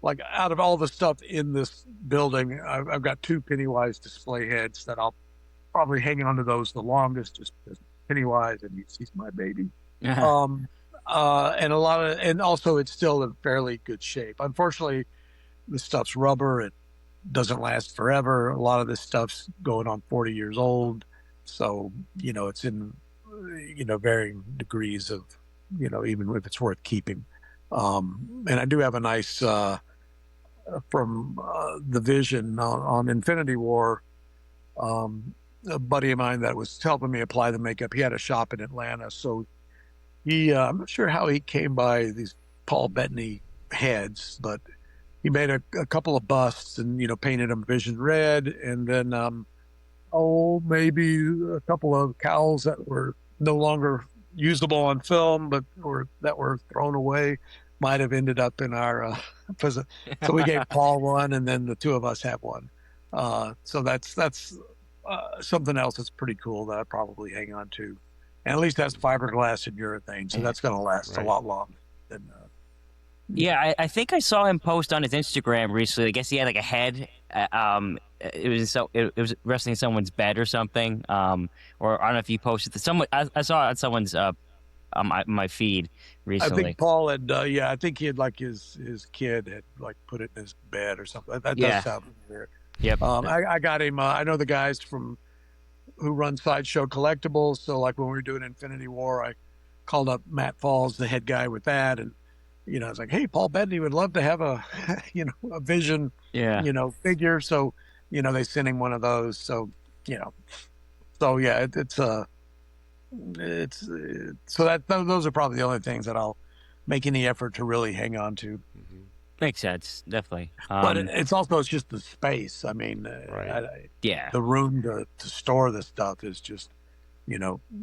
like out of all the stuff in this building, I've got 2 Pennywise display heads that I'll probably hang on to those the longest, just because Pennywise and he's my baby. And and also it's still in fairly good shape. Unfortunately, the stuff's rubber. It doesn't last forever. A lot of this stuff's going on 40 years old. So, it's in, varying degrees of, even if it's worth keeping. And I do have a nice, from The Vision on Infinity War, a buddy of mine that was helping me apply the makeup. He had a shop in Atlanta. So I'm not sure how he came by these Paul Bettany heads, but he made a couple of busts and, painted them Vision red. And then, maybe a couple of cowls that were no longer usable on film, but that were thrown away, might have ended up in our so we gave Paul one, and then the 2 of us have one. So that's something else that's pretty cool that I probably hang on to, and at least that's fiberglass and urethane, so that's going to last a lot longer than. Yeah, I think I saw him post on his Instagram recently. I guess he had like a head. It was resting in someone's bed or something. Or I don't know if you posted it. I saw it on someone's on my feed recently. I think Paul had. I think he had like his kid had like put it in his bed or something. That does sound weird. Yep. I got him. I know the guys who run Sideshow Collectibles. So like when we were doing Infinity War, I called up Matt Falls, the head guy with that, and I was like, hey, Paul Bettany would love to have a Vision, figure. So, they sent him one of those. So, it's So that those are probably the only things that I'll make any effort to really hang on to. Hmm. Makes sense, definitely. But it's just the space. I mean, Right. Yeah. the room to store this stuff is just,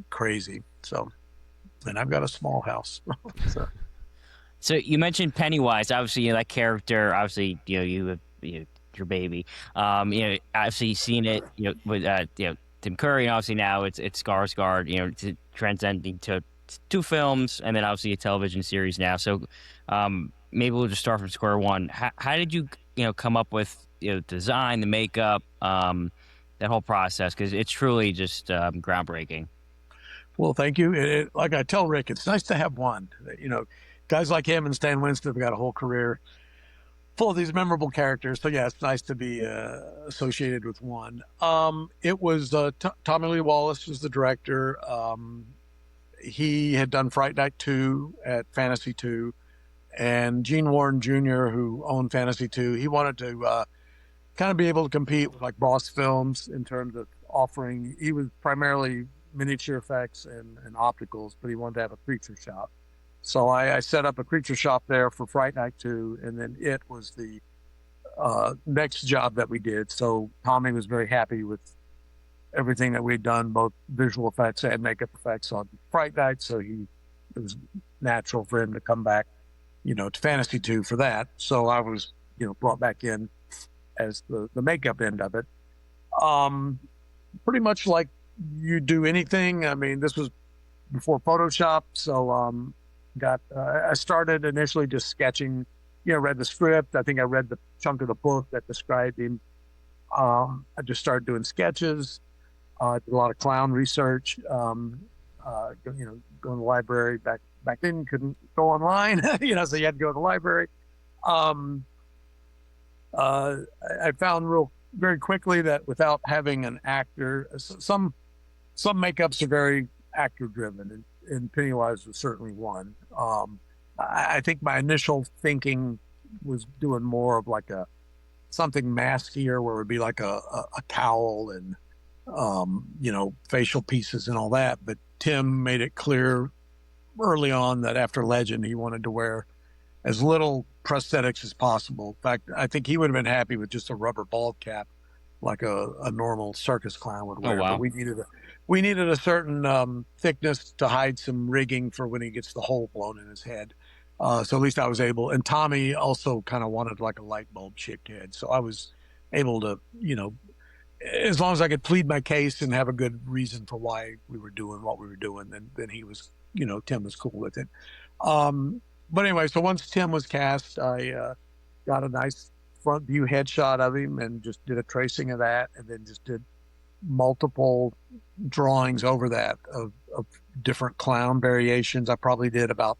crazy. So, and I've got a small house. So. So you mentioned Pennywise. Obviously, that character. Obviously, your baby. Obviously you've seen it. With Tim Curry, and obviously now it's Skarsgård. Transcending to 2 films, and then obviously a television series now. So, maybe we'll just start from square one. How did you come up with design, the makeup, that whole process? Because it's truly just groundbreaking. Well, thank you. Like I tell Rick, it's nice to have one. Guys like him and Stan Winston have got a whole career full of these memorable characters. So yeah, it's nice to be associated with one. It was Tommy Lee Wallace was the director. He had done Fright Night 2 at Fantasy 2, and Gene Warren Jr., who owned Fantasy 2, he wanted to kind of be able to compete with like Boss Films in terms of offering. He was primarily miniature effects and opticals, but he wanted to have a creature shop. So I set up a creature shop there for Fright Night 2, and then it was the next job that we did. So Tommy was very happy with everything that we'd done, both visual effects and makeup effects on Fright Night. So it was natural for him to come back, to Fantasy 2 for that. So I was, brought back in as the makeup end of it. Pretty much like you do anything. I mean, this was before Photoshop. So, I started initially just sketching, read the script. I think I read the chunk of the book that described him. I just started doing sketches, did a lot of clown research, going to the library. Back then you couldn't go online, so you had to go to the library. I found very quickly that without having an actor, some makeups are very actor driven, and Pennywise was certainly one. I think my initial thinking was doing more of like something maskier, where it would be like a cowl and facial pieces and all that. But Tim made it clear early on that after Legend, he wanted to wear as little prosthetics as possible. In fact, I think he would have been happy with just a rubber bald cap, like a normal circus clown would wear. Oh, wow. But we needed a certain thickness to hide some rigging for when he gets the hole blown in his head. So at least I was able. And Tommy also kind of wanted like a light bulb shaped head. So I was able to, as long as I could plead my case and have a good reason for why we were doing what we were doing, then he was, Tim was cool with it. But anyway, so once Tim was cast, I got a nice front view headshot of him and just did a tracing of that, and then just did multiple drawings over that of different clown variations. I probably did about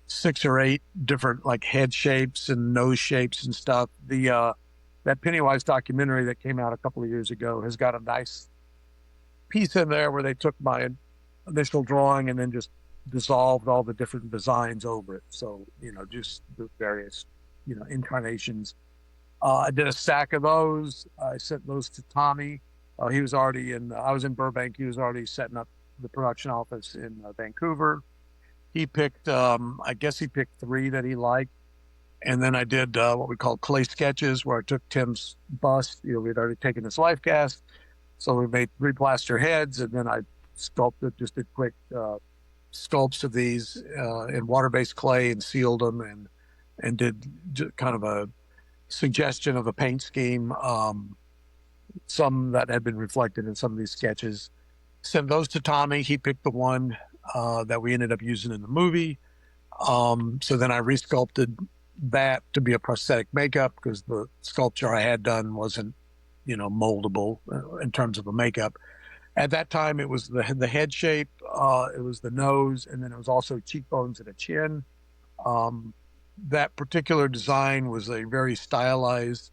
6 or 8 different like head shapes and nose shapes and stuff. That Pennywise documentary that came out a couple of years ago has got a nice piece in there where they took my initial drawing and then just dissolved all the different designs over it. So, just the various, incarnations. I did a stack of those. I sent those to Tommy. He was already I was in Burbank. He was already setting up the production office in Vancouver. He picked, I guess he picked 3 that he liked. And then I did what we call clay sketches, where I took Tim's bust. We had already taken his life cast. So we made 3 plaster heads, and then I just did quick sculpts of these in water-based clay and sealed them, and did kind of a suggestion of a paint scheme, some that had been reflected in some of these sketches. Sent those to Tommy. He picked the one that we ended up using in the movie. So then I resculpted that to be a prosthetic makeup, because the sculpture I had done wasn't, moldable in terms of a makeup. At that time, it was the head shape, it was the nose, and then it was also cheekbones and a chin. That particular design was a very stylized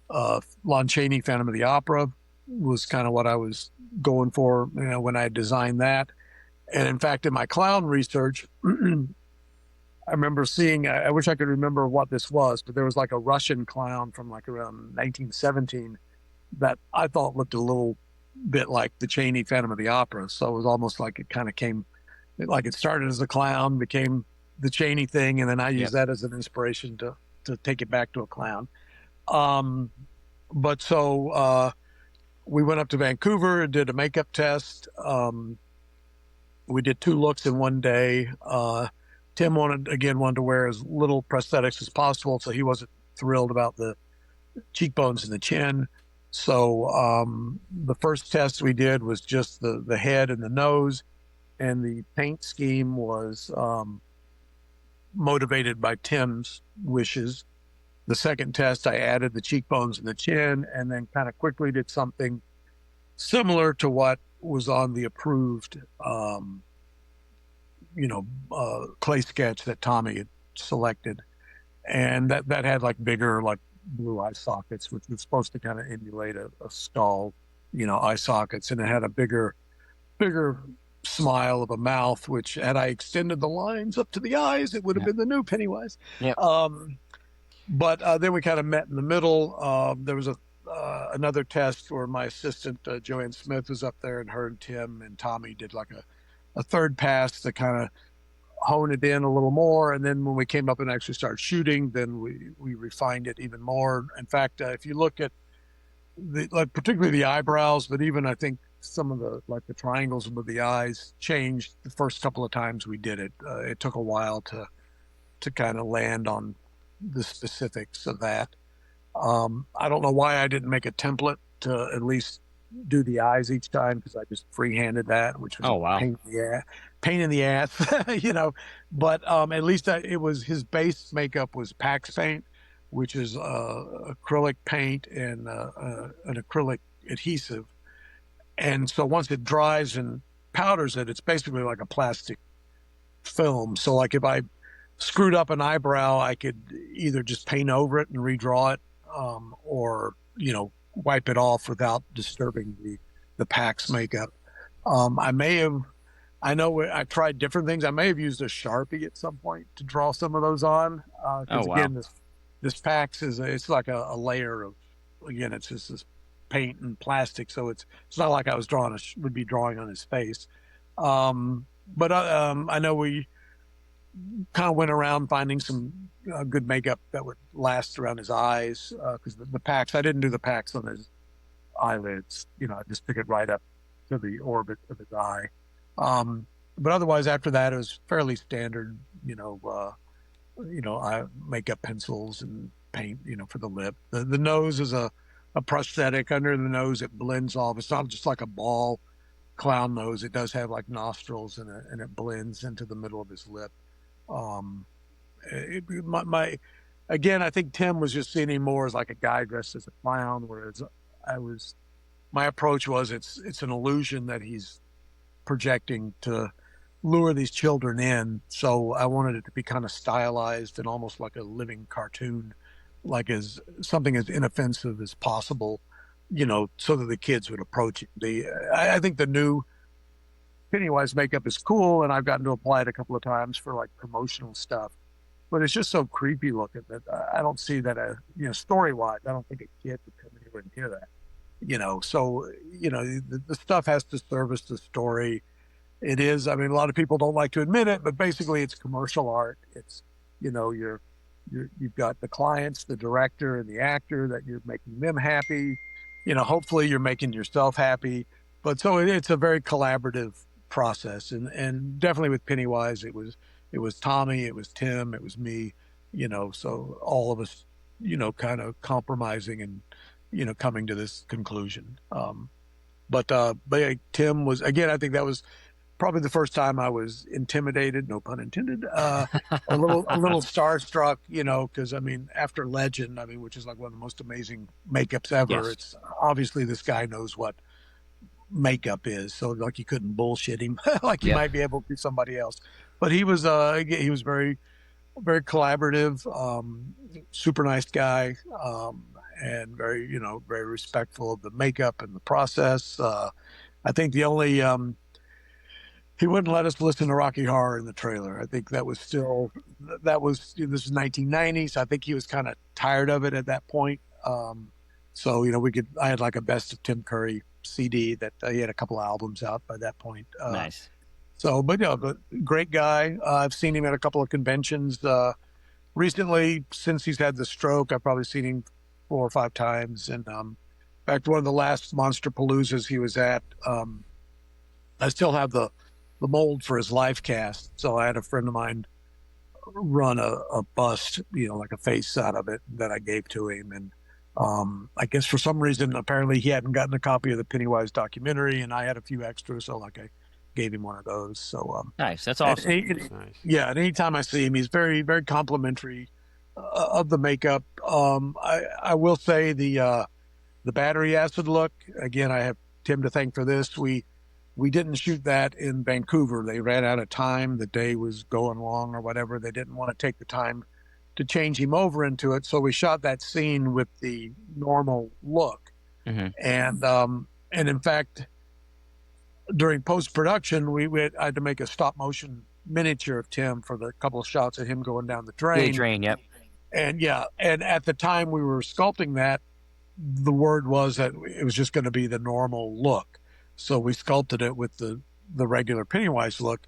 Lon Chaney Phantom of the Opera, was kind of what I was going for when I designed that. And in fact, in my clown research, I remember seeing, I wish I could remember what this was, but there was like a Russian clown from like around 1917 that I thought looked a little bit like the Chaney Phantom of the Opera. So it was almost like it kind of came, like it started as a clown, became the Chaney thing, and then I used that as an inspiration to take it back to a clown. But so we went up to Vancouver and did a makeup test. We did 2 looks in one day. Tim wanted to wear as little prosthetics as possible, so he wasn't thrilled about the cheekbones and the chin. So the first test we did was just the head and the nose, and the paint scheme was motivated by Tim's wishes. The second test, I added the cheekbones and the chin, and then kind of quickly did something similar to what was on the approved, clay sketch that Tommy had selected. And that had like bigger, like blue eye sockets, which was supposed to kind of emulate a skull, eye sockets. And it had a bigger smile of a mouth, which had I extended the lines up to the eyes, it would have been the new Pennywise. Yeah. But then we kind of met in the middle. There was another test where my assistant, Joanne Smith, was up there, and her and Tim and Tommy did like a third pass to kind of hone it in a little more. And then when we came up and actually started shooting, then we refined it even more. In fact, if you look at particularly the eyebrows, but even I think some of the triangles with the eyes changed the first couple of times we did it. It took a while to kind of land on the specifics of that. I don't know why I didn't make a template to at least do the eyes each time, because I just freehanded that, which was pain in the ass, But at least it was his base makeup was Pax paint, which is acrylic paint and an acrylic adhesive. And so once it dries and powders it, it's basically like a plastic film. So like if I screwed up an eyebrow, I could either just paint over it and redraw it, or wipe it off without disturbing the Pax makeup. I know I tried different things. I may have used a Sharpie at some point to draw some of those on. Again, this Pax it's like a layer of, again, it's just this paint and plastic, so it's not like I was would be drawing on his face. But I know we kind of went around finding some good makeup that would last around his eyes, because the Pax, I didn't do the Pax on his eyelids. I just took it right up to the orbit of his eye. But otherwise, after that, it was fairly standard, makeup pencils and paint, for the lip. The nose is a prosthetic. Under the nose, it blends off. It's not just like a ball clown nose. It does have like nostrils, and it blends into the middle of his lip. Again, I think Tim was just seeing him more as like a guy dressed as a clown, whereas my approach was it's an illusion that he's projecting to lure these children in. So I wanted it to be kind of stylized and almost like a living cartoon, like something as inoffensive as possible, so that the kids would approach it. I think the new Pennywise makeup is cool, and I've gotten to apply it a couple of times for like promotional stuff, but it's just so creepy looking that I don't see that story-wise, I don't think a kid would come anywhere near that. So the stuff has to service the story. It is, I mean, a lot of people don't like to admit it, but basically it's commercial art. It's, you've got the clients, the director, and the actor, that you're making them happy. Hopefully you're making yourself happy. But so it's a very collaborative process, and definitely with Pennywise, it was Tommy, it was Tim, it was me, so all of us, kind of compromising and, coming to this conclusion. But Tim was, again, I think that was probably the first time I was intimidated, no pun intended, a little starstruck, because I mean, after Legend, which is like one of the most amazing makeups ever, Yes. It's obviously this guy knows what makeup is, so like you couldn't bullshit him like you might be able to somebody else. But he was very, very collaborative, super nice guy, and very, very respectful of the makeup and the process. I think the only he wouldn't let us listen to Rocky Horror in the trailer. I think that was this is 1990s. I think he was kind of tired of it at that point. So, I had like a best of Tim Curry CD that he had a couple of albums out by that point. Nice. So, but great guy. I've seen him at a couple of conventions. Recently, since he's had the stroke, I've probably seen him 4 or 5 times. And in fact, one of the last Monster Paloozas he was at, I still have the mold for his live cast. So I had a friend of mine run a bust, like a face out of it that I gave to him. And I guess for some reason, apparently he hadn't gotten a copy of the Pennywise documentary, and I had a few extras, so like I gave him one of those. So Nice. That's awesome. Nice. yeah, and anytime I see him, he's very, very complimentary of the makeup. I will say the battery acid look, again, I have Tim to thank for this. We didn't shoot that in Vancouver. They ran out of time. The day was going long or whatever. They didn't want to take the time to change him over into it. So we shot that scene with the normal look. Mhm. And in fact, during post-production, I had to make a stop-motion miniature of Tim for the couple of shots of him going down the drain. The drain, yep. And at the time we were sculpting that, the word was that it was just going to be the normal look. So we sculpted it with the regular Pennywise look.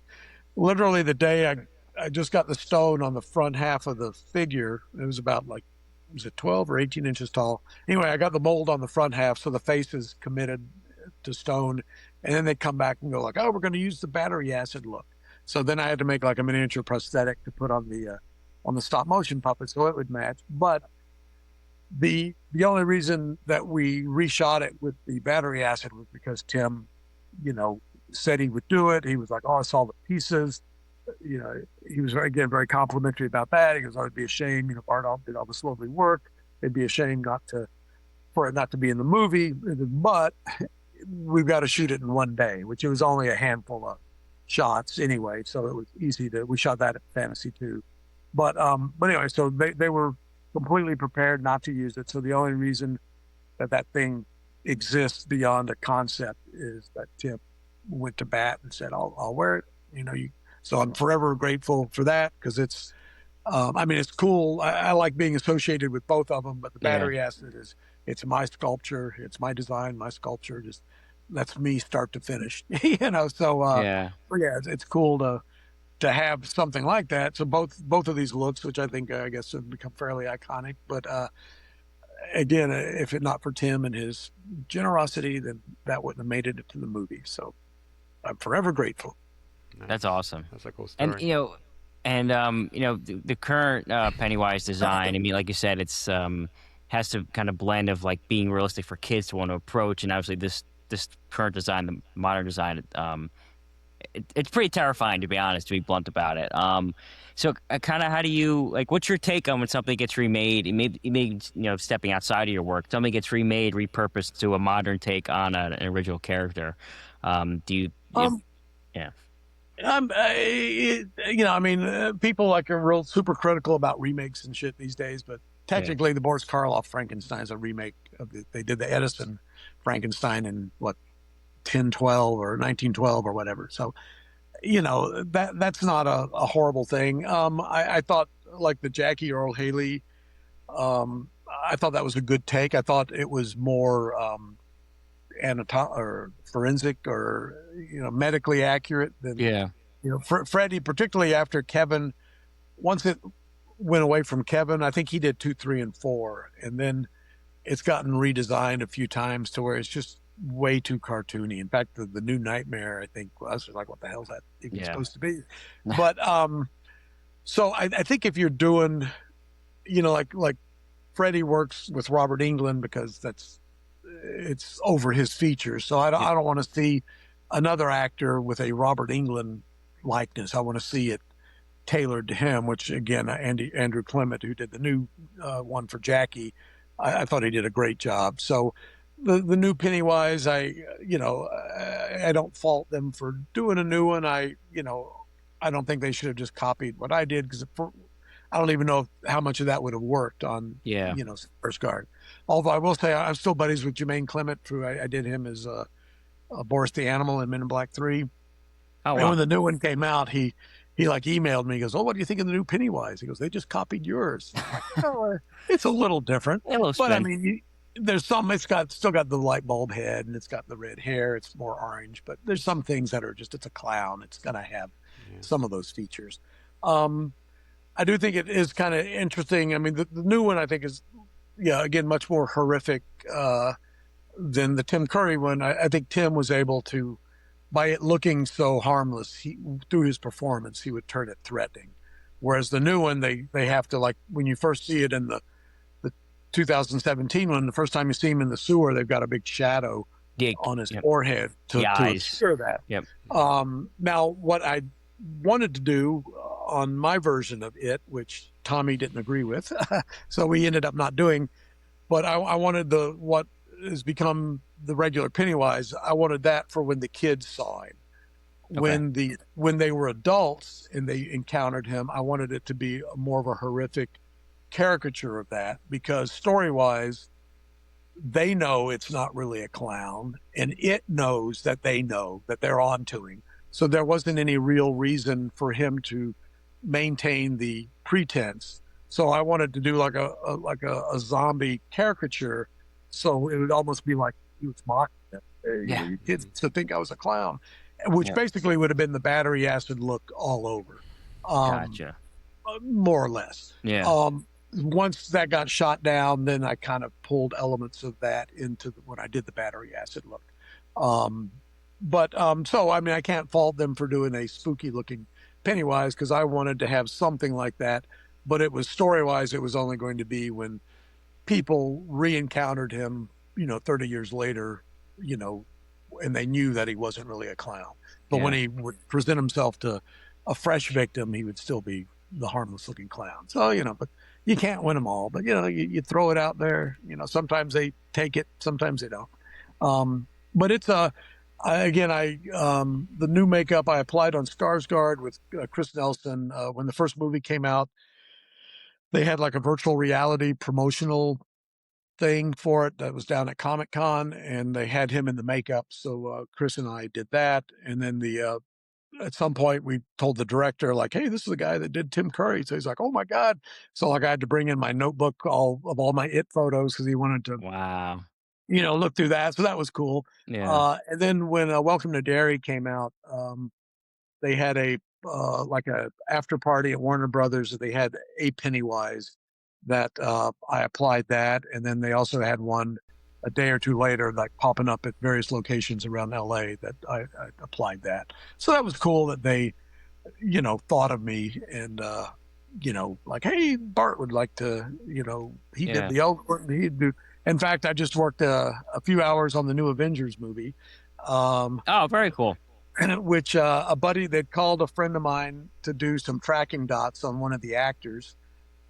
Literally the day I just got the stone on the front half of the figure. It was about was it 12 or 18 inches tall? Anyway, I got the mold on the front half, so the face is committed to stone. And then they come back and go like, oh, we're going to use the battery acid look. So then I had to make like a miniature prosthetic to put on the stop motion puppet so it would match. But the only reason that we reshot it with the battery acid was because Tim, said he would do it. He was like, oh, I saw the pieces. He was very complimentary about that. He goes, oh, it'd be a shame, Bart did all this lovely work. It'd be a shame for it not to be in the movie, but we've got to shoot it in one day, which it was only a handful of shots anyway. So it was easy we shot that at Fantasy 2. But anyway, so they were completely prepared not to use it. So the only reason that thing exists beyond a concept is that Tim went to bat and said, I'll wear it. So I'm forever grateful for that because it's, it's cool. I like being associated with both of them, but the battery acid it's my sculpture. It's my design, my sculpture. Just that's me start to finish, So it's cool to have something like that. So both of these looks, which I think, I guess have become fairly iconic, but, again, if it not for Tim and his generosity, then that wouldn't have made it into the movie. So I'm forever grateful. Nice. That's awesome. That's a cool story. And the current Pennywise design, like you said, it's has to kind of blend of like being realistic for kids to want to approach, and obviously this current design, the modern design, it's pretty terrifying, to be honest, to be blunt about it. So kind of how do you, what's your take on when something gets remade, maybe stepping outside of your work, something gets remade, repurposed to a modern take on an original character? People are real super critical about remakes and shit these days, but technically the Boris Karloff Frankenstein is a remake they did the Edison Frankenstein in 1012 or 1912 or whatever. So, that's not a horrible thing. I thought like the Jackie Earl Haley, I thought that was a good take. I thought it was more or forensic or medically accurate than Freddie, particularly after Kevin. Once it went away from Kevin, I think he did 2, 3, and 4, and then it's gotten redesigned a few times to where it's just way too cartoony. In fact, the new Nightmare, I think, I was like, what the hell is that even supposed to be? But so I think if you're doing, like Freddie works with Robert Englund because it's over his features. So I don't want to see another actor with a Robert Englund likeness. I want to see it tailored to him, which again, Andrew Clement, who did the new one for Jackie, I thought he did a great job. So the new Pennywise, I don't fault them for doing a new one. I don't think they should have just copied what I did because I don't even know how much of that would have worked on, First Guard. Although I will say I'm still buddies with Jermaine Clement. I did him as Boris the Animal in Men in Black 3. Oh, wow. And when the new one came out, he emailed me. He goes, "Oh, what do you think of the new Pennywise?" He goes, "They just copied yours." It's a little different, but I mean, There's some, still got the light bulb head and it's got the red hair. It's more orange, but there's some things that are just, it's a clown. It's going to have some of those features. I do think it is kind of interesting. I mean, the new one I think is, again, much more horrific than the Tim Curry one. I think Tim was able to, by it looking so harmless, through his performance, he would turn it threatening. Whereas the new one, they have to, like, when you first see it in the 2017 one, the first time you see him in the sewer, they've got a big shadow on his forehead to obscure that. Yep. Now, what I wanted to do on my version of it, which Tommy didn't agree with, so we ended up not doing, but I wanted what has become the regular Pennywise. I wanted that for when the kids saw him. Okay. When they were adults and they encountered him, I wanted it to be more of a horrific caricature of that, because story-wise, they know it's not really a clown, and it knows that they know that they're on to him. So there wasn't any real reason for him to maintain the pretense. So I wanted to do like a zombie caricature, so it would almost be like he was mocking them. Hey, you kids to think I was a clown, which basically would have been the battery acid look all over. Gotcha. More or less. Yeah. Once that got shot down, then I kind of pulled elements of that into when I did the battery acid look. So, I mean, I can't fault them for doing a spooky looking Pennywise, because I wanted to have something like that, but it was story-wise, it was only going to be when people re-encountered him, 30 years later, and they knew that he wasn't really a clown. But when he would present himself to a fresh victim, he would still be the harmless looking clown. So, but you can't win them all, but you throw it out there, sometimes they take it, sometimes they don't. But it's the new makeup I applied on Skarsgård with Chris Nelson. When the first movie came out, they had like a virtual reality promotional thing for it that was down at Comic-Con, and they had him in the makeup. So Chris and I did that. And then at some point we told the director, like, hey, this is the guy that did Tim Curry. So he's like, oh my God. So like I had to bring in my notebook of all my It photos, because he wanted to, look through that. So that was cool. Yeah. And then when Welcome to Derry came out, they had a after party at Warner Brothers. They had a Pennywise that I applied that. And then they also had one a day or two later, like popping up at various locations around LA, that I applied that. So that was cool that they, thought of me and, like, hey, Bart would like to, he did the old work. He'd do. In fact, I just worked a few hours on the new Avengers movie. Oh, very cool. Which a buddy that called a friend of mine to do some tracking dots on one of the actors.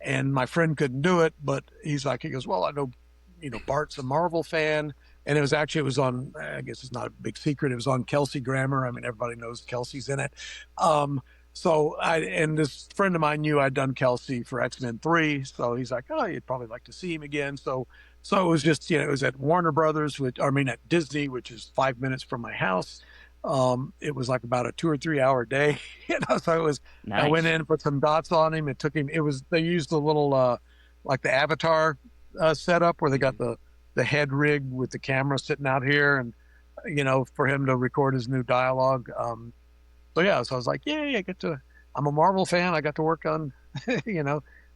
And my friend couldn't do it, but he goes, well, I know, Bart's a Marvel fan. And it was on, I guess it's not a big secret, it was on Kelsey Grammer. I mean, everybody knows Kelsey's in it. And this friend of mine knew I'd done Kelsey for X-Men 3. So he's like, oh, you'd probably like to see him again. So it was just, it was at Warner Brothers, at Disney, which is 5 minutes from my house. It was like about a 2 or 3 hour day, so it was, nice. I went in and put some dots on him. They used the little, like the Avatar, setup where they got the head rig with the camera sitting out here and, for him to record his new dialogue. So I was like, yay, I'm a Marvel fan. I got to work on,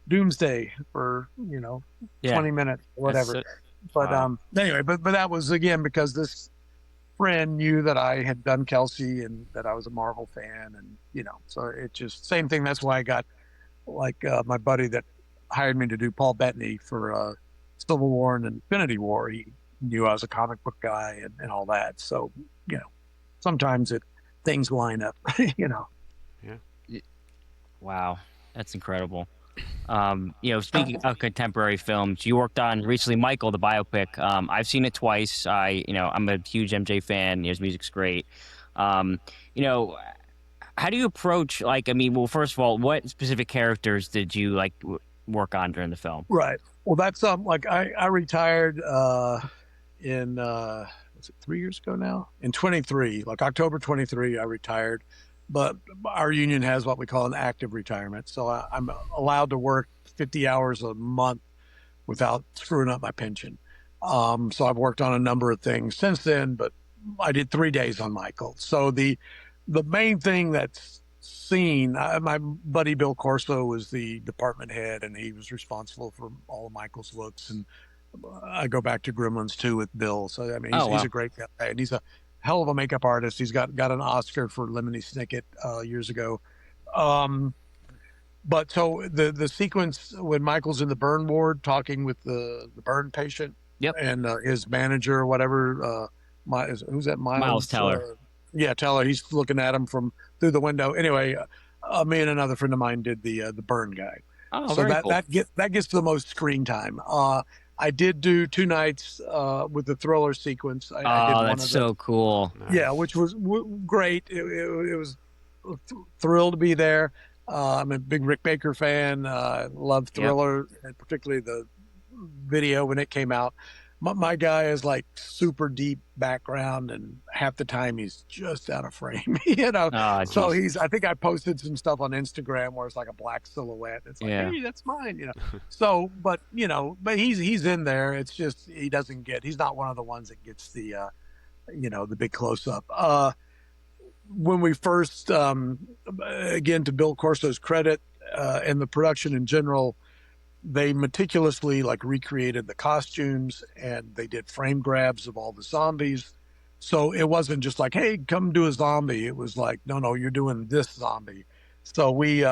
Doomsday for, 20 minutes, whatever. Anyway, but that was again, because this friend knew that I had done Kelsey and that I was a Marvel fan, and so it just same thing. That's why I got my buddy that hired me to do Paul Bettany for Civil War and Infinity War. He knew I was a comic book guy and all that. So sometimes things line up. Yeah. Wow, that's incredible. Speaking of contemporary films, you worked on recently Michael, the biopic. I've seen it twice. I'm a huge MJ fan. His music's great. How do you approach, first of all, what specific characters did you work on during the film? Right. Well, that's I retired in was it 3 years ago now? In 23, October 23, I retired. But our union has what we call an active retirement. So I'm allowed to work 50 hours a month without screwing up my pension. So I've worked on a number of things since then, but I did 3 days on Michael. So the main thing that's seen, my buddy Bill Corso was the department head, and he was responsible for all of Michael's looks. And I go back to Gremlins 2 with Bill. So I mean, he's a great guy, and he's a hell of a makeup artist. He's got an Oscar for Lemony Snicket years ago. But so the sequence when Michael's in the burn ward talking with the burn patient, and his manager or whatever, who's that? Miles Teller. Yeah, Teller. He's looking at him from through the window. Anyway, me and another friend of mine did the burn guy. Oh, so very cool. that gets the most screen time. I did do 2 nights with the thriller sequence. I did that's so cool. Yeah, which was great. It was thrilled to be there. I'm a big Rick Baker fan. Love Thriller, and particularly the video when it came out. My guy is like super deep background, and half the time he's just out of frame, So I think I posted some stuff on Instagram where it's like a black silhouette. It's like, hey, that's mine, So, but he's in there. It's just he's not one of the ones that gets the big close up. When we first, again, to Bill Corso's credit, and the production in general, they meticulously recreated the costumes, and they did frame grabs of all the zombies. So it wasn't just like, hey, come do a zombie. It was like, no, you're doing this zombie. So we,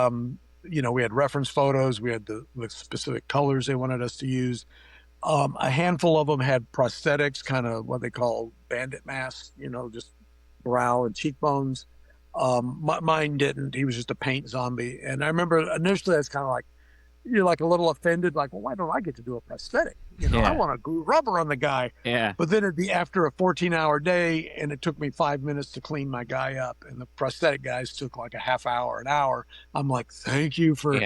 we had reference photos. We had the specific colors they wanted us to use. A handful of them had prosthetics, kind of what they call bandit masks, just brow and cheekbones. Mine didn't. He was just a paint zombie. And I remember initially that's kind of like, you're like a little offended, like, well, why don't I get to do a prosthetic? I want to glue rubber on the guy. Yeah. But then after a 14-hour day, and it took me 5 minutes to clean my guy up, and the prosthetic guys took like a half hour, an hour. I'm like, thank you for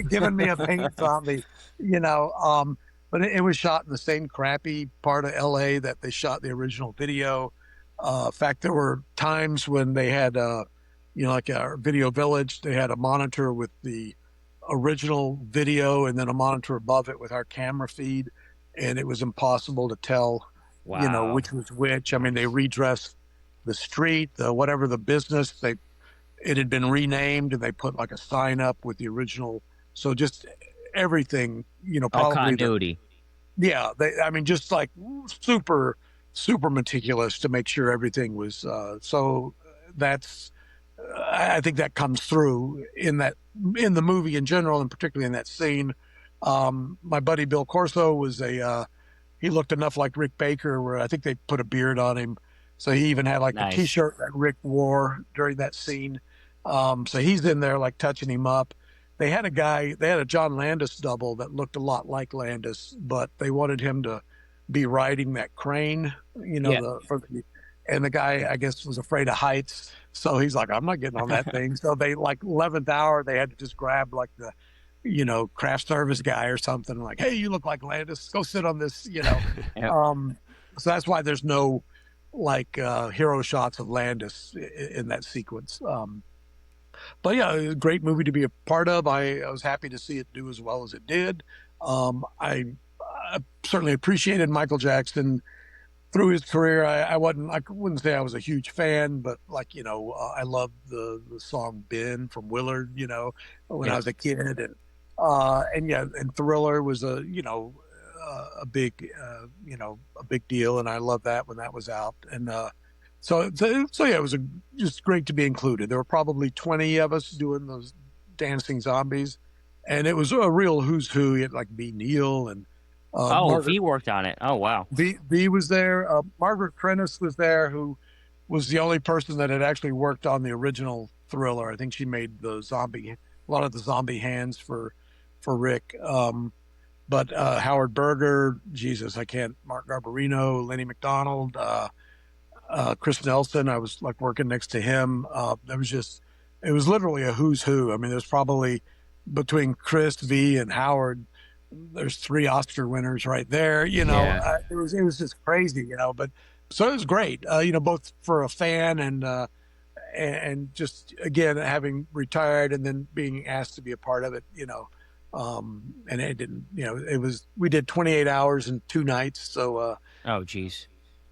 giving me a paint zombie, But it was shot in the same crappy part of LA that they shot the original video. In fact, there were times when they had, like our Video Village, they had a monitor with the original video and then a monitor above it with our camera feed, and it was impossible to tell, which was which. I mean, they redressed the street, whatever the business, it had been renamed, and they put like a sign up with the original. So just everything, probably continuity. Just like super, super meticulous to make sure everything was. So that's. I think that comes through in the movie in general, and particularly in that scene. My buddy Bill Corso was he looked enough like Rick Baker, where I think they put a beard on him. So he even had a t-shirt that Rick wore during that scene. So he's in there touching him up. They had a John Landis double that looked a lot like Landis, but they wanted him to be riding that crane, and the guy, I guess, was afraid of heights. So he's like, I'm not getting on that thing. So they 11th hour, they had to just grab the, craft service guy or something, like, hey, you look like Landis, go sit on this, So that's why there's no hero shots of Landis in that sequence. But yeah, it was a great movie to be a part of. I was happy to see it do as well as it did. I certainly appreciated Michael Jackson through his career. I wouldn't say I was a huge fan, but I loved the song "Ben" from Willard, when I was a kid, and Thriller was a big deal, and I loved that when that was out, and so yeah, it was just great to be included. There were probably 20 of us doing those dancing zombies, and it was a real who's who. You had B. Neal and. V worked on it. Oh, wow. V was there. Margaret Prentice was there, who was the only person that had actually worked on the original Thriller. I think she made a lot of the zombie hands for Rick. But Howard Berger, Mark Garbarino, Lenny McDonald, Chris Nelson. I was working next to him. It was literally a who's who. I mean, there's probably between Chris, V, and Howard, there's 3 Oscar winners right there, it was just crazy, but so it was great, both for a fan and just, again, having retired and then being asked to be a part of it, And it didn't, we did 28 hours and 2 nights. So, Oh, geez.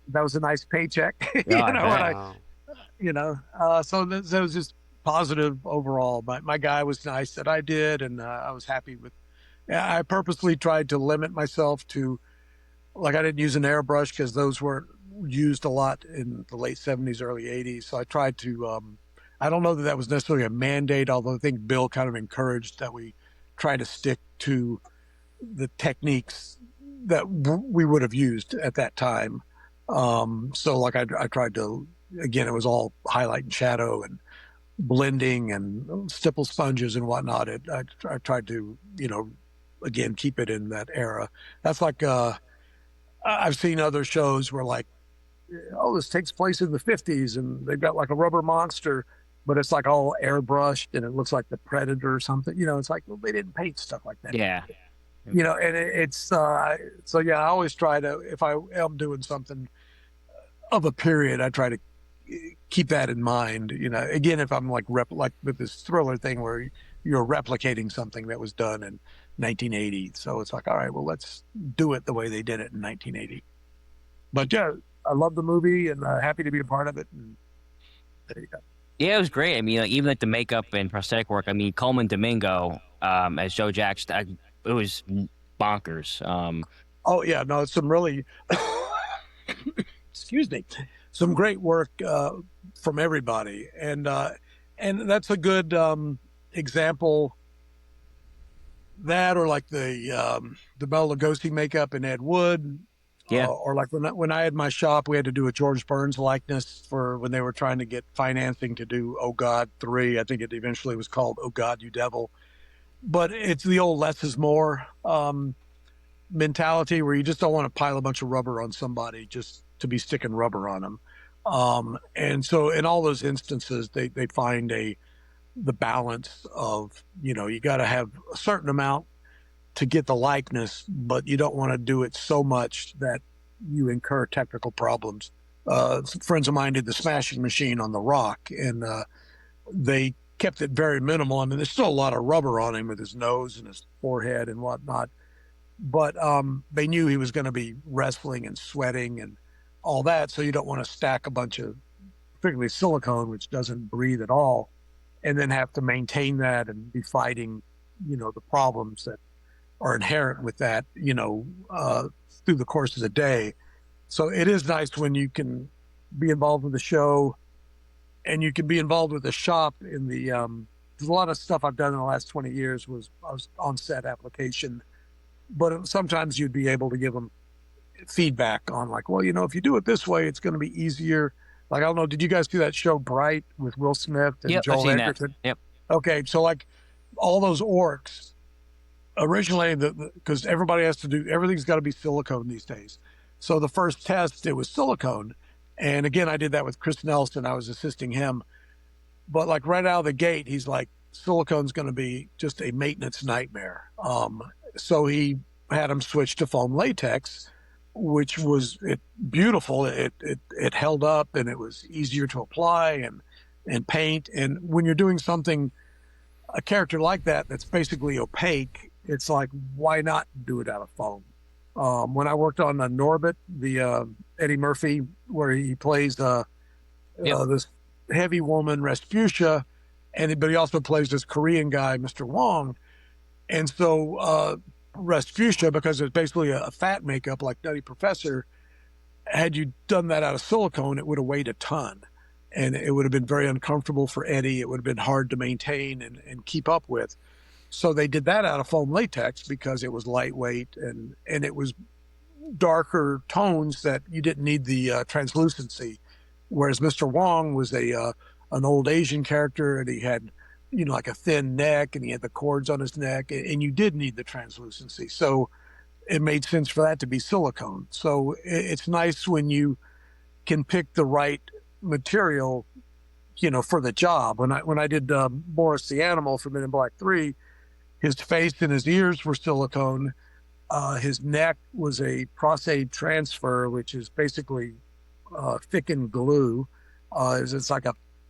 that was a nice paycheck, Yeah, I and bet. Wow. so that was just positive overall. My guy was nice that I did, and I was happy with. I purposely tried to limit myself to, like, I didn't use an airbrush because those weren't used a lot in the late 70s, early 80s. So I tried to, I don't know that that was necessarily a mandate, although I think Bill kind of encouraged that we try to stick to the techniques that we would have used at that time. So like I tried to, again, it was all highlight and shadow and blending and stipple sponges and whatnot. I tried to, again, keep it in that era. That's like, I've seen other shows where, like, oh, this takes place in the 50s and they've got like a rubber monster, but it's like all airbrushed and it looks like the Predator or something. It's like, well, they didn't paint stuff like that. Yeah. And it's so yeah, I always try to, if I am doing something of a period, I try to keep that in mind. Again, if I'm like with this thriller thing where you're replicating something that was done in 1980, so it's like, all right, well, let's do it the way they did it in 1980. But yeah, I love the movie and happy to be a part of it. And there you go. Yeah, it was great. I mean, like, even like the makeup and prosthetic work. I mean, Coleman Domingo as Joe Jackson, it was bonkers. Oh yeah, no, it's some really, excuse me, some great work from everybody, and that's a good example. That, or like the Bela Lugosi makeup in Ed Wood. Yeah. Or like when I had my shop, we had to do a George Burns likeness for when they were trying to get financing to do Oh God 3. I think it eventually was called Oh God, You Devil. But it's the old less is more mentality where you just don't want to pile a bunch of rubber on somebody just to be sticking rubber on them. And so in all those instances, they find the balance of, you got to have a certain amount to get the likeness, but you don't want to do it so much that you incur technical problems. Some friends of mine did the smashing machine on The Rock, and they kept it very minimal. I mean, there's still a lot of rubber on him with his nose and his forehead and whatnot, but they knew he was going to be wrestling and sweating and all that, so you don't want to stack a bunch of, particularly silicone, which doesn't breathe at all, and then have to maintain that and be fighting, the problems that are inherent with that, through the course of the day. So it is nice when you can be involved with the show and you can be involved with the shop in the, there's a lot of stuff I've done in the last 20 years I was on set application, but sometimes you'd be able to give them feedback on like, well, if you do it this way, it's going to be easier. Like, I don't know, did you guys do that show Bright with Will Smith and Yep, I've Joel seen Edgerton? that. Yep. Okay, so like all those orcs, originally, because everybody has to do, everything's got to be silicone these days. So the first test, it was silicone. And again, I did that with Chris Nelson. I was assisting him. But like right out of the gate, he's like, silicone's going to be just a maintenance nightmare. So he had him switch to foam latex, which was beautiful. It held up and it was easier to apply and paint. And when you're doing something, a character like that, that's basically opaque, it's like, why not do it out of foam? When I worked on Norbit, the Eddie Murphy, where he plays this heavy woman, Rasputia, but he also plays this Korean guy, Mr. Wong. And so Rasputia, because it's basically a fat makeup like Nutty Professor, had you done that out of silicone, it would have weighed a ton. And it would have been very uncomfortable for Eddie. It would have been hard to maintain and keep up with. So they did that out of foam latex because it was lightweight and it was darker tones that you didn't need the translucency. Whereas Mr. Wong was an old Asian character, and he had, like a thin neck, and he had the cords on his neck, and you did need the translucency. So it made sense for that to be silicone. So it's nice when you can pick the right material, for the job. When I did Boris the Animal for Men in Black 3, his face and his ears were silicone. His neck was a prosthetics transfer, which is basically thickened glue. It's like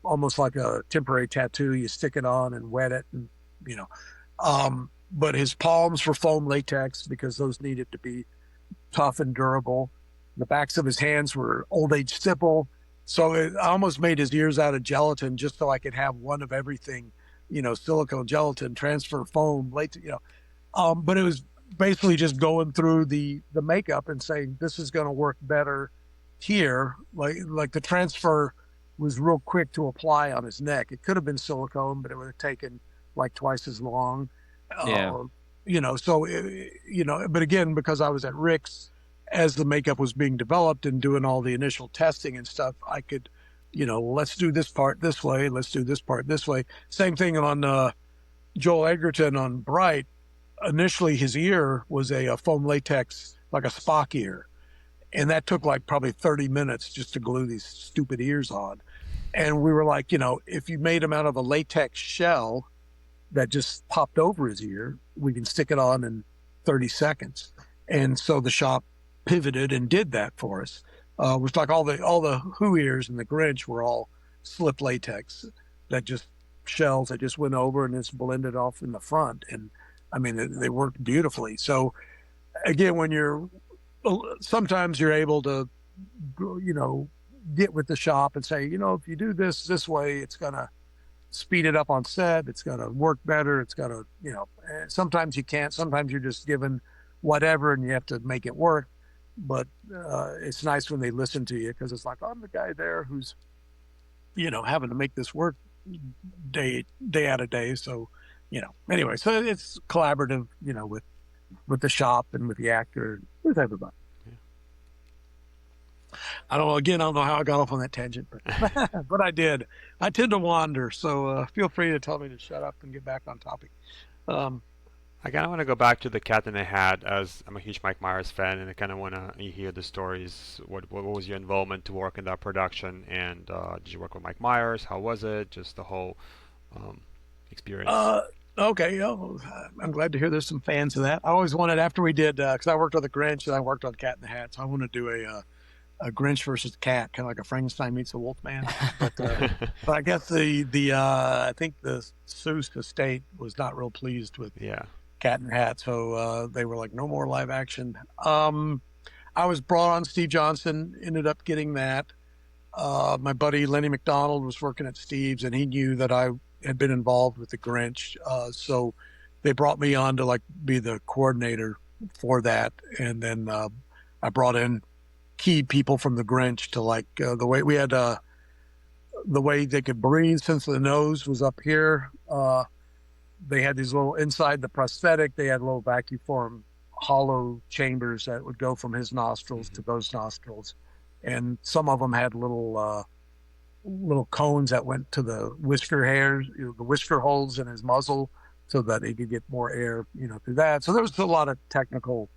almost like a temporary tattoo. You stick it on and wet it, and but his palms were foam latex because those needed to be tough and durable. The backs of his hands were old age stipple. So I almost made his ears out of gelatin just so I could have one of everything, silicone, gelatin, transfer, foam, latex, but it was basically just going through the makeup and saying, this is going to work better here. Like the transfer was real quick to apply on his neck. It could have been silicone, but it would have taken like twice as long. Yeah. But again, because I was at Rick's as the makeup was being developed and doing all the initial testing and stuff, I could, let's do this part this way. Let's do this part this way. Same thing on Joel Edgerton on Bright. Initially, his ear was a foam latex, like a Spock ear. And that took like probably 30 minutes just to glue these stupid ears on. And we were like, if you made him out of a latex shell that just popped over his ear, we can stick it on in 30 seconds. And so the shop pivoted and did that for us. It was like all the Who ears and the Grinch were all slip latex that just shells that just went over and it's blended off in the front. And I mean, they worked beautifully. So again, sometimes you're able to, get with the shop and say, if you do this way, it's going to speed it up on set. It's going to work better. It's going to, sometimes you can't. Sometimes you're just given whatever and you have to make it work. But it's nice when they listen to you because it's like, I'm the guy there who's, having to make this work day out of day. So, anyway, so it's collaborative, with the shop and with the actor, with everybody. I don't know how I got off on that tangent, but, but I did. I tend to wander, so feel free to tell me to shut up and get back on topic. I kind of want to go back to The Cat in the Hat, as I'm a huge Mike Myers fan, and I kind of want to hear the stories. What was your involvement to work in that production, and did you work with Mike Myers? How was it? Just the whole experience. Okay, I'm glad to hear there's some fans of that. I always wanted, after we did, because I worked on The Grinch and I worked on Cat in the Hat, so I want to do a Grinch versus Cat, kind of like a Frankenstein meets a Wolfman. But I guess I think the Seuss estate was not real pleased with Cat in the Hat, so they were like, no more live action. I was brought on. Steve Johnson ended up getting that. My buddy Lenny McDonald was working at Steve's, and he knew that I had been involved with the Grinch, so they brought me on to like be the coordinator for that. And then I brought in key people from the Grinch to like the way we had the way they could breathe, since the nose was up here. They had these little, inside the prosthetic, they had little vacuum form hollow chambers that would go from his nostrils to those nostrils. And some of them had little cones that went to the whisker hairs, the whisker holes in his muzzle, so that he could get more air, through that. So there was a lot of technical,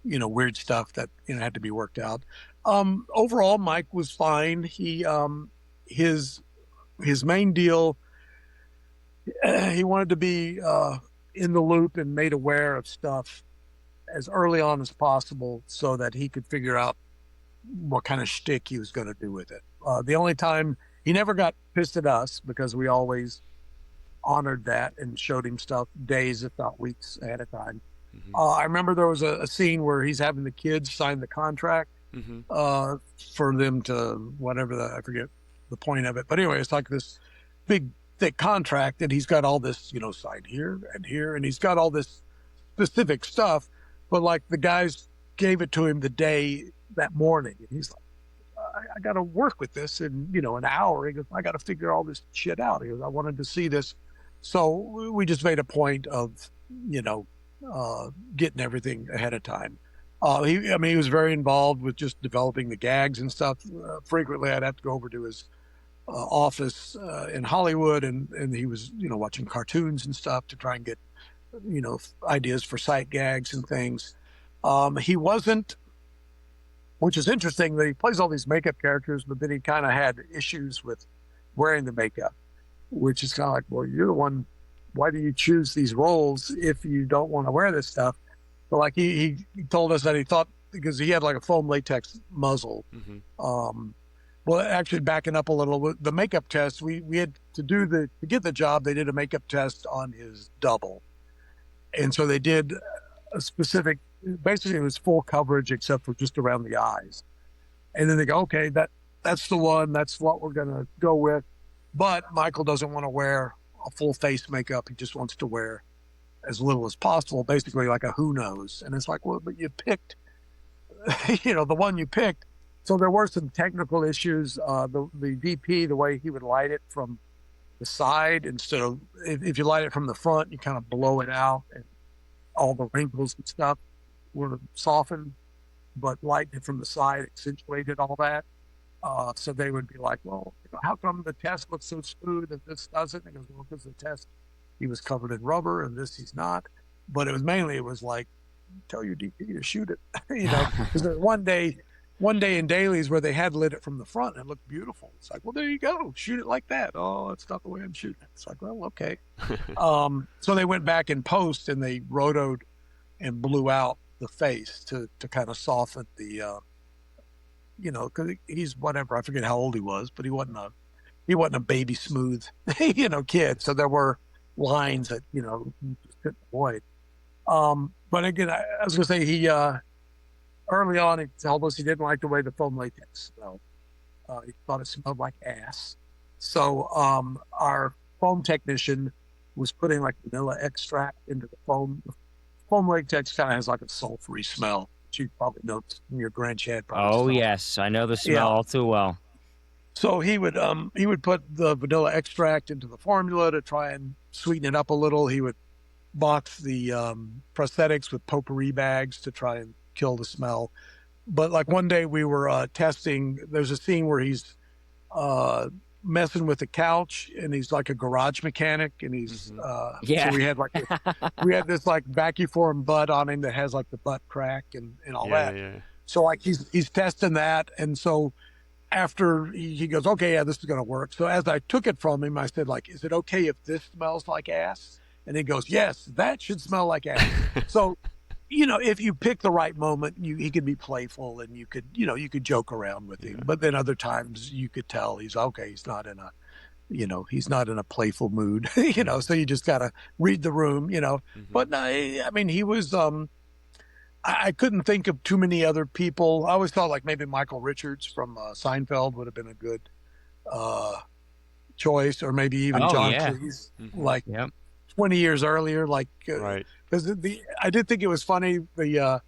weird stuff that, had to be worked out. Overall, Mike was fine. He, his main deal, he wanted to be in the loop and made aware of stuff as early on as possible so that he could figure out what kind of shtick he was going to do with it. The only time he never got pissed at us, because we always honored that and showed him stuff days, if not weeks ahead of time. I remember there was a scene where he's having the kids sign the contract for them to whatever I forget the point of it. But anyway, it's like this big thick contract, and he's got all this, sign here, and he's got all this specific stuff. But like the guys gave it to him the day that morning, and he's like, I got to work with this in, an hour. He goes, I got to figure all this shit out. He goes, I wanted to see this. So we just made a point of, getting everything ahead of time. He was very involved with just developing the gags and stuff. Frequently, I'd have to go over to his office in Hollywood, and he was, watching cartoons and stuff to try and get, ideas for sight gags and things. He wasn't, which is interesting, that he plays all these makeup characters, but then he kind of had issues with wearing the makeup, which is kind of like, well, you're the one, why do you choose these roles if you don't want to wear this stuff? But like he told us that he thought, because he had like a foam latex muzzle. Well, actually backing up a little, the makeup test, we had to get the job, they did a makeup test on his double. And so they did a specific, basically it was full coverage except for just around the eyes. And then they go, okay, that's the one. That's what we're going to go with. But Michael doesn't want to wear a full face makeup. He just wants to wear as little as possible, basically like a who knows. And it's like, well, but you picked, the one you picked. So there were some technical issues. The DP, the way he would light it from the side instead of, if you light it from the front, you kind of blow it out and all the wrinkles and stuff were softened, but lighting it from the side accentuated all that. So they would be like, well, how come the test looks so smooth and this doesn't? And it goes, well, because the test, he was covered in rubber and this he's not. But it was like, tell your DP to shoot it, because there's one day in dailies where they had lit it from the front and it looked beautiful. It's like, well, there you go. Shoot it like that. Oh, that's not the way I'm shooting it. It's like, well, okay. So they went back in post and they rotoed and blew out the face to kind of soften the, because he's whatever, I forget how old he was, but he wasn't a baby smooth, kid. So there were lines that, you just couldn't avoid. But again, I was going to say he early on, he told us he didn't like the way the foam latex smelled. He thought it smelled like ass. So our foam technician was putting like vanilla extract into the foam. The foam latex kind of has like a sulfury smell. You probably know from your Grinch head. Oh yes, I know the smell all too well. So he would put the vanilla extract into the formula to try and sweeten it up a little. He would box the prosthetics with potpourri bags to try and kill the smell. But like one day we were testing, there's a scene where he's messing with the couch and he's like a garage mechanic and he's so we had this like vacuform butt on him that has like the butt crack and all that. So like he's testing that, and so after he goes, okay, yeah, this is gonna work. So as I took it from him, I said, like, is it okay if this smells like ass? And he goes, yes, that should smell like ass. So if you pick the right moment, he could be playful and you could joke around with him. But then other times you could tell he's okay. He's not in a playful mood, so you just got to read the room, But no, I mean, he was, I couldn't think of too many other people. I always thought like maybe Michael Richards from Seinfeld would have been a good choice, or maybe even John Cleese, 20 years earlier, like, right. Because I did think it was funny. The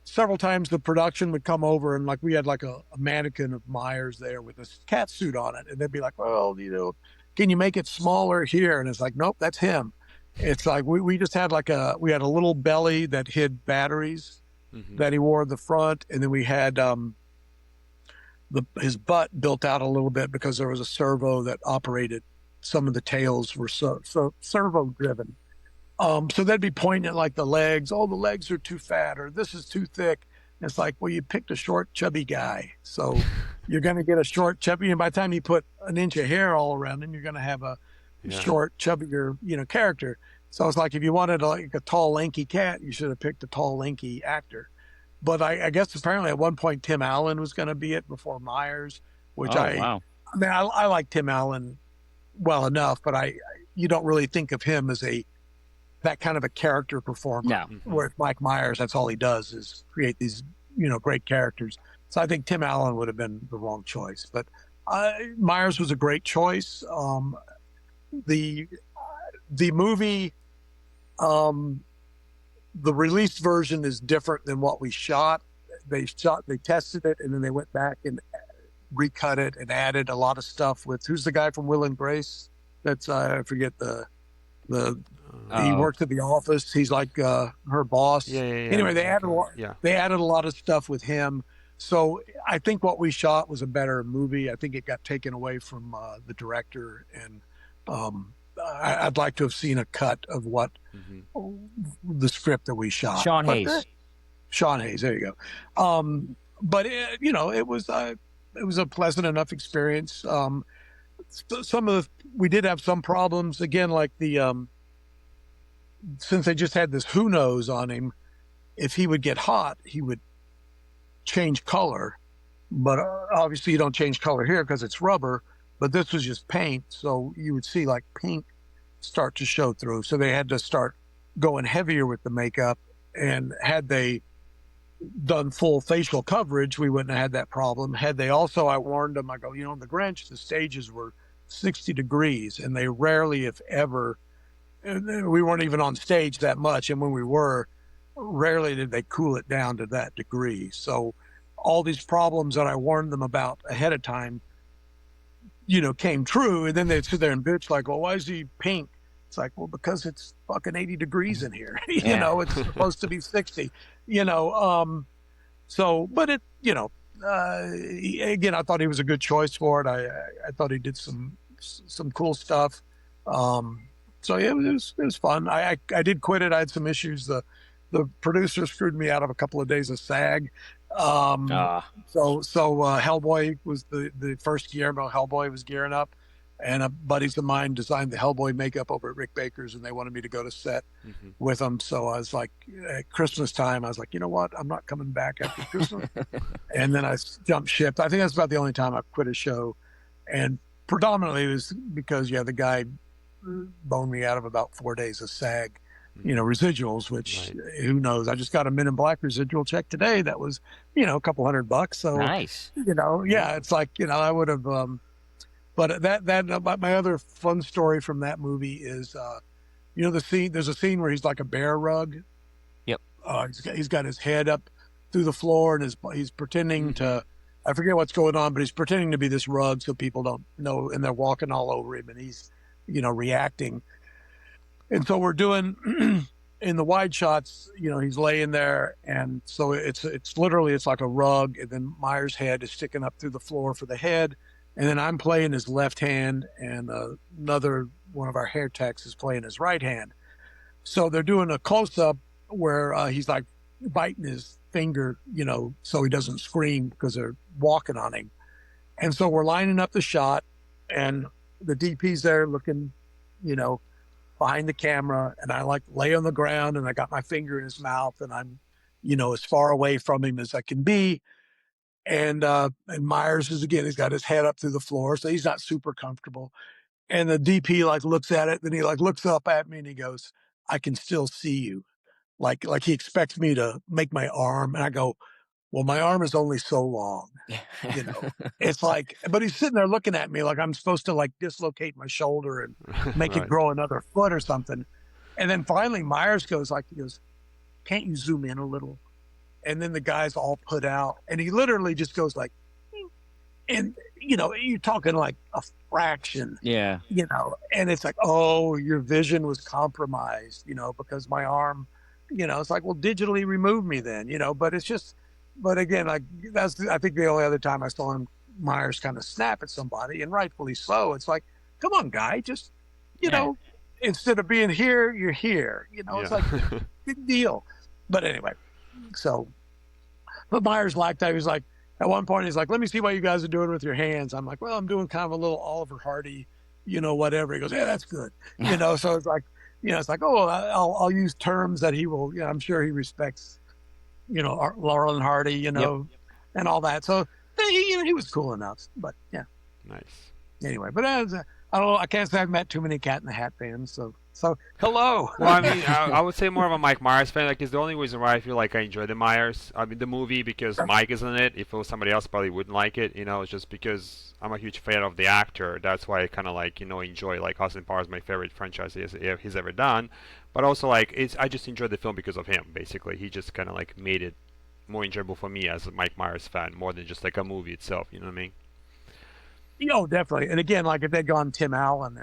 several times the production would come over and like we had like a mannequin of Myers there with this cat suit on it, and they'd be like, well, can you make it smaller here? And it's like, nope, that's him. It's like we just had we had a little belly that hid batteries that he wore at the front, and then we had his butt built out a little bit because there was a servo that operated. Some of the tails were so servo driven. So they'd be pointing at like the legs. Oh, the legs are too fat, or this is too thick. And it's like, well, you picked a short, chubby guy, so you're going to get a short, chubby. And by the time you put an inch of hair all around him, you're going to have a short, chubbier, character. So it's like if you wanted like a tall, lanky cat, you should have picked a tall, lanky actor. But I guess apparently at one point Tim Allen was going to be it before Myers, which I mean, I like Tim Allen well enough, but you don't really think of him as that kind of a character performer. No. Where Mike Myers, that's all he does is create these, great characters. So I think Tim Allen would have been the wrong choice, but Myers was a great choice. The movie, the released version is different than what we shot. They tested it, and then they went back and recut it and added a lot of stuff with who's the guy from Will and Grace? That's I forget he worked at the office. He's like her boss. Anyway, they added a lot of stuff with him. So I think what we shot was a better movie. I think it got taken away from the director, and I'd like to have seen a cut of what the script that we shot. Sean Hayes, there you go. But it was a pleasant enough experience. We did have some problems again, like since they just had this who knows on him, if he would get hot, he would change color. But obviously you don't change color here because it's rubber, but this was just paint. So you would see like pink start to show through. So they had to start going heavier with the makeup. And had they done full facial coverage, we wouldn't have had that problem. Had they also, I warned them, I go, you know, in the Grinch, the stages were 60 degrees, and they rarely, if ever, we weren't even on stage that much. And when we were, rarely did they cool it down to that degree. So all these problems that I warned them about ahead of time, you know, came true. And then they'd sit there and bitch like, well, why is he pink? It's like, well, because it's fucking 80 degrees in here. You know, it's supposed to be 60, you know. So, but it, you know, again, I thought he was a good choice for it. I thought he did some cool stuff. So yeah, it was fun. I did quit it. I had some issues. The producer screwed me out of a couple of days of SAG. So Hellboy was the first Guillermo Hellboy was gearing up, and buddies of mine designed the Hellboy makeup over at Rick Baker's, and they wanted me to go to set with them. So I was like, at Christmas time, I was like, you know what? I'm not coming back after Christmas. And then I jumped ship. I think that's about the only time I quit a show. And predominantly it was because, the guy boned me out of about 4 days of SAG, you know, residuals, which who knows? I just got a Men in Black residual check today. That was, you know, a couple $100. So, nice. You know, it's like, you know, I would have, but my other fun story from that movie is, you know, there's a scene where he's like a bear rug. Yep. He's got his head up through the floor, and he's pretending to, I forget what's going on, but he's pretending to be this rug so people don't know, and they're walking all over him, and he's, you know, reacting. And so we're doing in the wide shots, you know, he's laying there, and so it's literally, it's like a rug, and then Myers' head is sticking up through the floor for the head. And then I'm playing his left hand, and another one of our hair techs is playing his right hand. So they're doing a close-up where he's like biting his finger, you know, so he doesn't scream because they're walking on him. And so we're lining up the shot, and the DP's there looking, you know, behind the camera, and I like lay on the ground, and I got my finger in his mouth, and I'm, you know, as far away from him as I can be. And Myers is, again, he's got his head up through the floor, so he's not super comfortable. And the DP like looks at it, then he like looks up at me and he goes, "I can still see you." Like he expects me to make my arm, and I go, "Well, my arm is only so long." You know, it's like, but he's sitting there looking at me like I'm supposed to like dislocate my shoulder and make it grow another foot or something. And then finally Myers goes, "Can't you zoom in a little?" And then the guy's all put out, and he literally just goes like, and you know, you're talking like a fraction, you know, and it's like, oh, your vision was compromised, you know, because my arm, you know, it's like, well, digitally remove me then, you know, but it's just, but again, like that's, I think the only other time I saw Myers kind of snap at somebody, and rightfully so. It's like, come on, guy, just, you know, instead of being here, you're here, you know, it's like, big deal. But anyway. So, but Myers liked that. He was like, at one point, he's like, "Let me see what you guys are doing with your hands." I'm like, "Well, I'm doing kind of a little Oliver Hardy, you know, whatever." He goes, "Yeah, that's good." You know, so it's like, you know, it's like, oh, I'll use terms that he will, you know, I'm sure he respects, you know, Laurel and Hardy, you know, and all that. So he was cool enough, but yeah. Nice. Anyway, but I don't know. I can't say I've met too many Cat in the Hat fans, So hello. Well, I mean, I would say more of a Mike Myers fan. Like, it's the only reason why I feel like I enjoy the movie, because Mike is in it. If it was somebody else, probably wouldn't like it. You know, it's just because I'm a huge fan of the actor. That's why I kind of like, you know, enjoy, like, Austin Powers, my favorite franchise he's ever done. But also, like, I just enjoyed the film because of him. Basically, he just kind of like made it more enjoyable for me as a Mike Myers fan, more than just like a movie itself. You know what I mean? Oh, definitely. And again, like if they'd gone Tim Allen,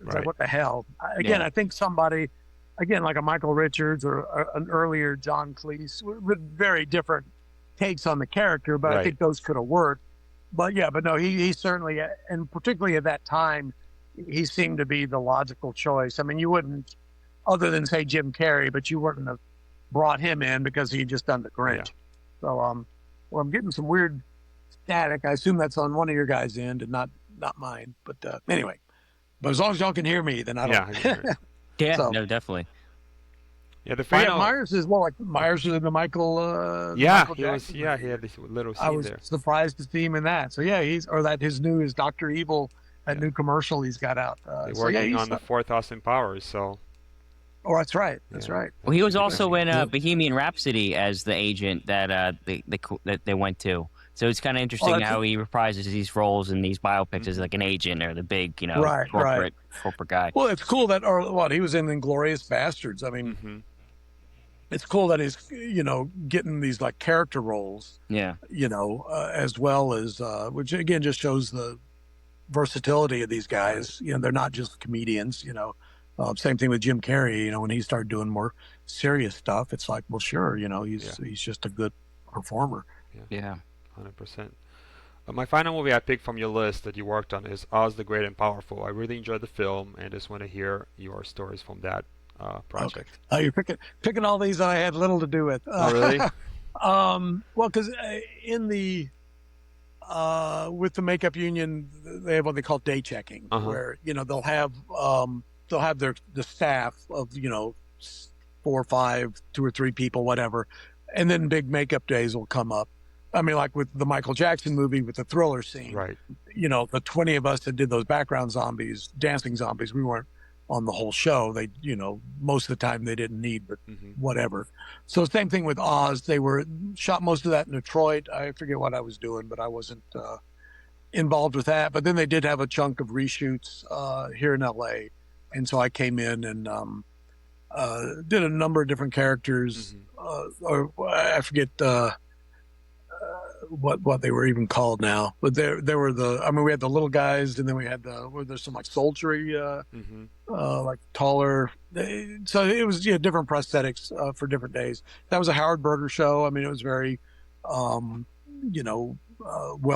it's like, what the hell? Again, I think somebody, again, like a Michael Richards or an earlier John Cleese, with very different takes on the character, but I think those could have worked. But yeah, but no, he certainly, and particularly at that time, he seemed to be the logical choice. I mean, you wouldn't, other than say Jim Carrey, but you wouldn't have brought him in because he had just done the Grinch. So, well, I'm getting some weird static. I assume that's on one of your guys' end and not mine. But anyway. But as long as y'all can hear me, then I don't. Yeah, So, no, definitely. Yeah, the final. Myers is more like Myers in the Michael. Yeah, Michael he Jackson was. He had this little I scene was there. surprised to see him in that. So yeah, his new is Dr. Evil that new commercial he's got out. They're working on the fourth Austin Powers, so. Oh, that's right. That's right. Well, he was also in Bohemian Rhapsody as the agent that they went to. So it's kind of interesting how he reprises these roles in these biopics as like an agent or the big, corporate guy. Well, it's cool that, he was in Inglourious Bastards. I mean, it's cool that he's, getting these like character roles. Yeah. As well as, which again just shows the versatility of these guys. They're not just comedians. Same thing with Jim Carrey. When he started doing more serious stuff, it's like, well, sure, he's just a good performer. Yeah. 100%. My final movie I picked from your list that you worked on is Oz the Great and Powerful. I really enjoyed the film and just want to hear your stories from that project. Okay. You're picking all these that I had little to do with. Oh, really? Well, because in the with the makeup union, they have what they call day checking, where they'll have the staff of 4 or 5, 2 or 3 people, whatever, and then big makeup days will come up. I mean, like with the Michael Jackson movie with the Thriller scene, right? The 20 of us that did those background zombies, dancing zombies, we weren't on the whole show. They, most of the time they didn't need, but whatever. So same thing with Oz. They were shot most of that in Detroit. I forget what I was doing, but I wasn't involved with that. But then they did have a chunk of reshoots here in LA. And so I came in and did a number of different characters. Or I forget what they were even called now, but there were we had the little guys, and then we had there's some like soldiery, like taller. So it was different prosthetics for different days. That was a Howard Berger show. I mean, it was very, well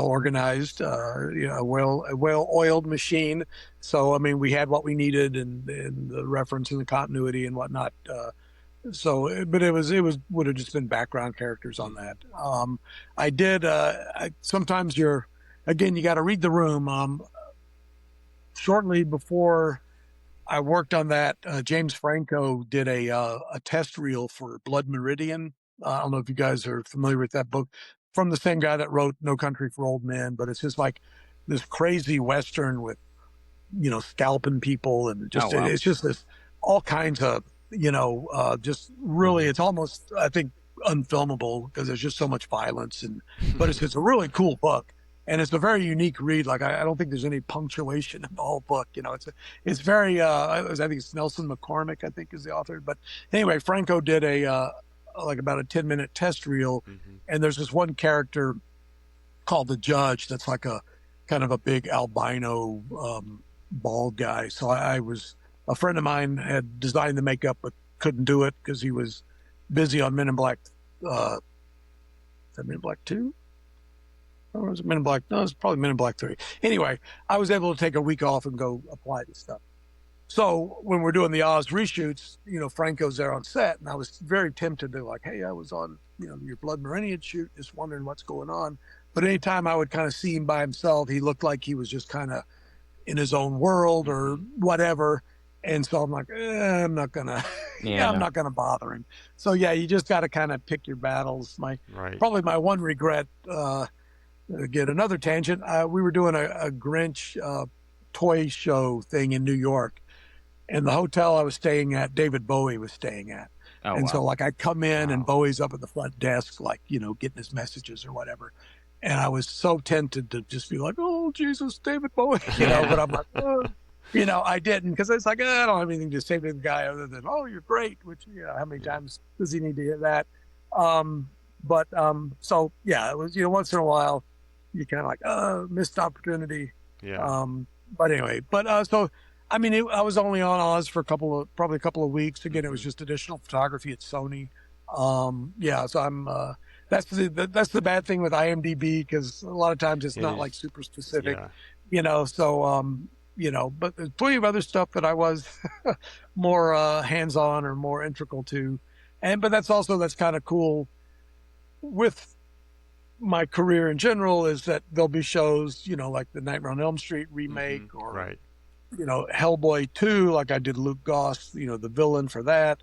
organized, a well-oiled machine. So I mean, we had what we needed and the reference and the continuity and whatnot. But it would have just been background characters on that. I did. Sometimes you got to read the room. Shortly before I worked on that, James Franco did a test reel for Blood Meridian. I don't know if you guys are familiar with that book, from the same guy that wrote No Country for Old Men. But it's just like this crazy Western with, scalping people, and just it's just this all kinds of. Just really, it's almost, I think, unfilmable because there's just so much violence, but it's a really cool book, and it's a very unique read. Like I don't think there's any punctuation in the whole book. It's very, I think it's Nelson McCormick, I think, is the author. But anyway, Franco did like about a 10-minute test reel, and there's this one character called the Judge that's like a kind of a big albino bald guy. So a friend of mine had designed the makeup, but couldn't do it because he was busy on Men in Black. Is that Men in Black 2? Or was it Men in Black? No, it's probably Men in Black 3. Anyway, I was able to take a week off and go apply this stuff. So when we're doing the Oz reshoots, Franco's there on set, and I was very tempted to hey, I was on, your Blood Meridian shoot, just wondering what's going on. But anytime I would kind of see him by himself, he looked like he was just kind of in his own world or whatever. And so I'm like, I'm not gonna, I'm not gonna bother him. So you just got to kind of pick your battles. Probably my one regret. Get another tangent. We were doing a Grinch toy show thing in New York, and the hotel I was staying at, David Bowie was staying at. So I come in and Bowie's up at the front desk, getting his messages or whatever. And I was so tempted to just be like, oh Jesus, David Bowie, but I'm like. I didn't, because it's like, I don't have anything to say to the guy other than, oh, you're great, which, how many times does he need to hear that? So, it was, once in a while, you kind of like, missed opportunity. Yeah. But anyway, so, I mean, I was only on Oz for probably a couple of weeks. Again, it was just additional photography at Sony. So I'm, that's the bad thing with IMDb, because a lot of times it's not like super specific, but there's plenty of other stuff that I was more hands-on or more integral to. But that's kind of cool with my career in general, is that there'll be shows, like the Nightmare on Elm Street remake or, Hellboy 2, like I did Luke Goss, the villain for that.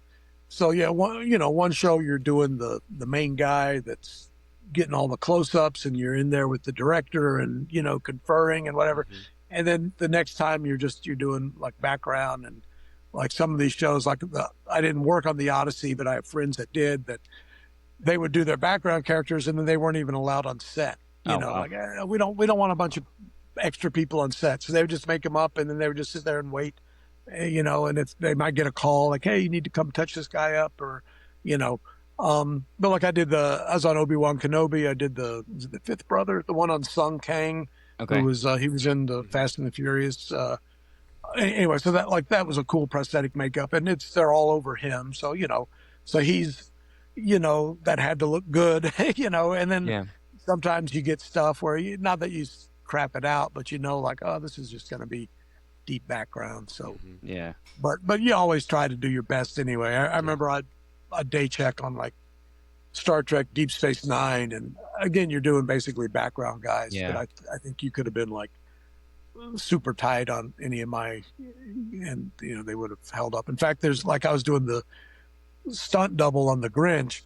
So one show you're doing the main guy that's getting all the close-ups, and you're in there with the director and, conferring and whatever. And then the next time you're doing like background, and like some of these shows, like I didn't work on the Odyssey, but I have friends that did, that they would do their background characters and then they weren't even allowed on set. You know, wow. like we don't want a bunch of extra people on set. So they would just make them up and then they would just sit there and wait, you know, and they might get a call like, hey, you need to come touch this guy up, or, you know, but like I was on Obi-Wan Kenobi. I did the Fifth Brother, the one on Sung Kang, Okay. who was, he was in the Fast and the Furious. Anyway, so that was a cool prosthetic makeup, and they're all over him. So, you know, so he's, you know, that had to look good, you know, and then sometimes you get stuff where not that you crap it out, but you know, like, oh, this is just going to be deep background. So, but you always try to do your best anyway. I remember a day check on like Star Trek Deep Space Nine, and again, you're doing basically background guys, but I think you could have been like super tight on any of my, and you know, they would have held up. In fact, there's like, I was doing the stunt double on the Grinch,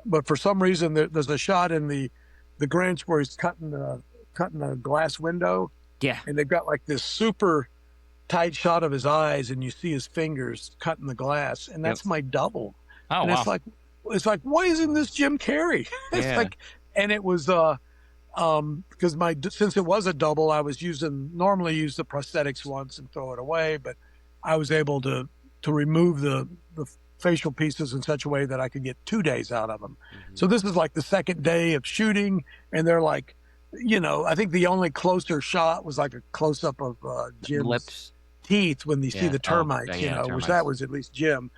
but for some reason there's a shot in the Grinch where he's cutting a glass window, and they've got like this super tight shot of his eyes, and you see his fingers cutting the glass, and that's my double. And it's like, why isn't this Jim Carrey? It's like, and it was because since it was a double, I was normally use the prosthetics once and throw it away, but I was able to remove the facial pieces in such a way that I could get 2 days out of them. So this is like the second day of shooting, and they're like, you know, I think the only closer shot was like a close up of Jim's lips, teeth when you see the termites, you know, termites. Which that was at least Jim.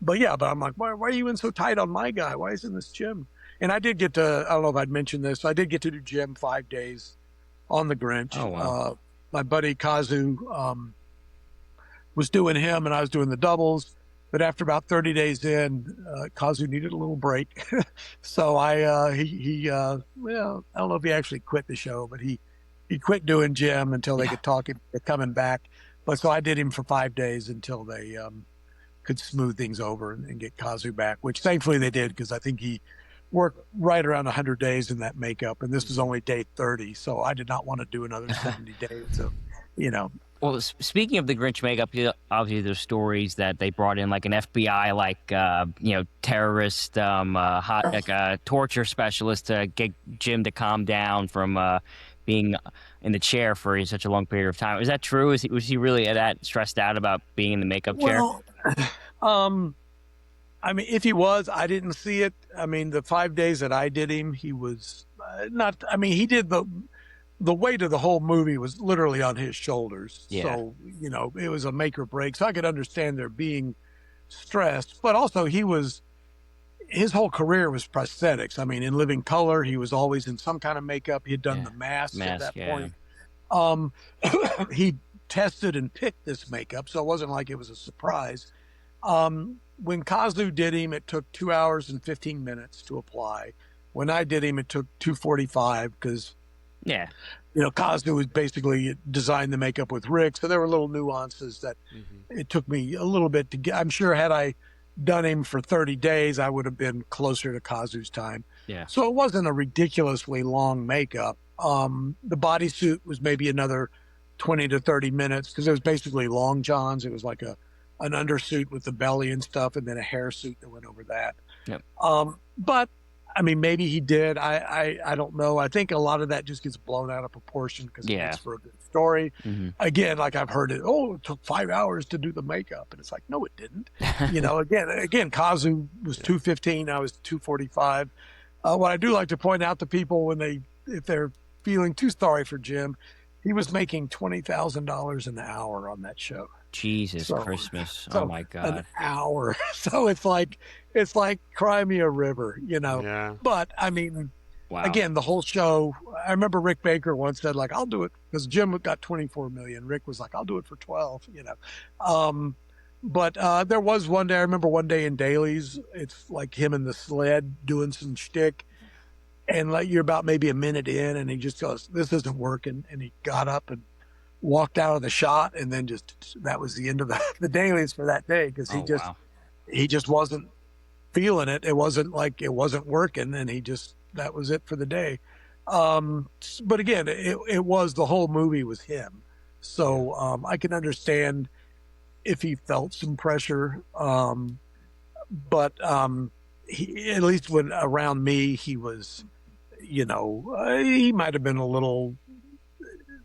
But I'm like, why are you in so tight on my guy? Why isn't this Jim? And I did get to, I don't know if I'd mentioned this, I did get to do Jim 5 days on the Grinch. My buddy Kazu was doing him, and I was doing the doubles. But after about 30 days in, Kazu needed a little break. So well, I don't know if he actually quit the show, but he quit doing Jim until they could talk him coming back. But so I did him for 5 days until they could smooth things over and get Kazu back, which thankfully they did, because I think he worked right around 100 days in that makeup, and this was only day 30, so I did not want to do another 70 days. So, you know. Well, speaking of the Grinch makeup, obviously there's stories that they brought in like an FBI, terrorist, torture specialist to get Jim to calm down from being in the chair for such a long period of time. Is that true? Was he really that stressed out about being in the makeup chair? Well, I mean, if he was, I didn't see it. I mean, the 5 days that I did him, he was not. I mean, he did the weight of the whole movie was literally on his shoulders. So, you know, it was a make or break. So I could understand there being stress, but also his whole career was prosthetics. I mean, in Living Color, he was always in some kind of makeup. He had done the mask at that point. He tested and picked this makeup, so it wasn't like it was a surprise. When Kazu did him, it took 2 hours and 15 minutes to apply. When I did him, it took 2:45 because, you know, Kazu was basically designed the makeup with Rick, so there were little nuances that it took me a little bit to get. I'm sure had I done him for 30 days, I would have been closer to Kazu's time. So it wasn't a ridiculously long makeup. The bodysuit was maybe another 20 to 30 minutes because it was basically long johns. It was like an undersuit with the belly and stuff, and then a hair suit that went over that. But I mean, maybe he did. I don't know. I think a lot of that just gets blown out of proportion because it makes for a good story. Again, like I've heard it. Oh, it took 5 hours to do the makeup, and it's like, no, it didn't. You know, again, Kazu was 2:15. I was 2:45. What I do like to point out to people if they're feeling too sorry for Jim, he was making $20,000 an hour on that show. Jesus Christmas. Oh my God. An hour. So it's like cry me a river, you know. But I mean, again, the whole show, I remember Rick Baker once said, like, I'll do it because Jim got 24 million. Rick was like, I'll do it for 12, you know. But there was one day, I remember one day in dailies, it's like him and the sled doing some shtick, and like you're about maybe a minute in, and he just goes, this isn't working, and he got up and walked out of the shot, and then that was the end of the dailies for that day because he just wasn't feeling it. It wasn't like it wasn't working, and that was it for the day. But again, it was the whole movie was him. So I can understand if he felt some pressure. But he, at least when around me, he was, he might have been a little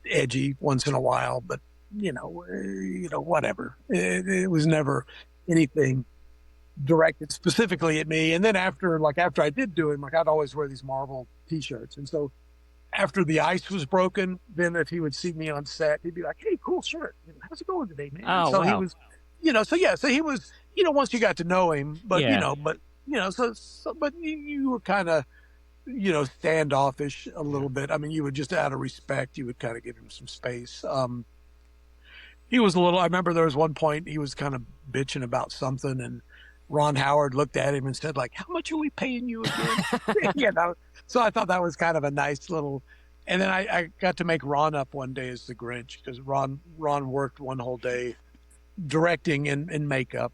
edgy once in a while, but whatever. It was never anything directed specifically at me. And then after I did do him, I'd always wear these Marvel T-shirts, and so after the ice was broken, then if he would see me on set, he'd be like, "Hey, cool shirt. How's it going today, man?" Oh, so wow. he was, so he was, once you got to know him, but but you were kind of, standoffish a little bit. I mean, you would just out of respect, you would kind of give him some space. He was I remember there was one point he was kind of bitching about something, and Ron Howard looked at him and said, like, "How much are we paying you again?" So I thought that was kind of a nice little, and then I got to make Ron up one day as the Grinch, because Ron worked one whole day directing and makeup,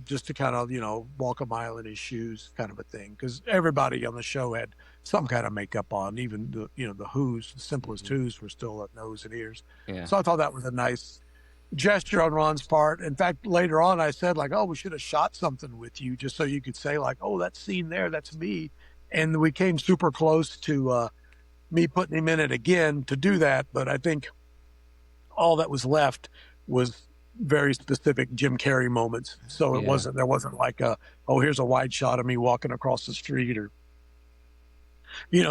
just to kind of, walk a mile in his shoes kind of a thing. Because everybody on the show had some kind of makeup on, even the Who's, the simplest Who's were still at nose and ears. Yeah. So I thought that was a nice gesture on Ron's part. In fact, later on, I said, like, "Oh, we should have shot something with you just so you could say, like, oh, that scene there, that's me." And we came super close to me putting him in it again to do that. But I think all that was left was very specific Jim Carrey moments. So there wasn't like here's a wide shot of me walking across the street, or,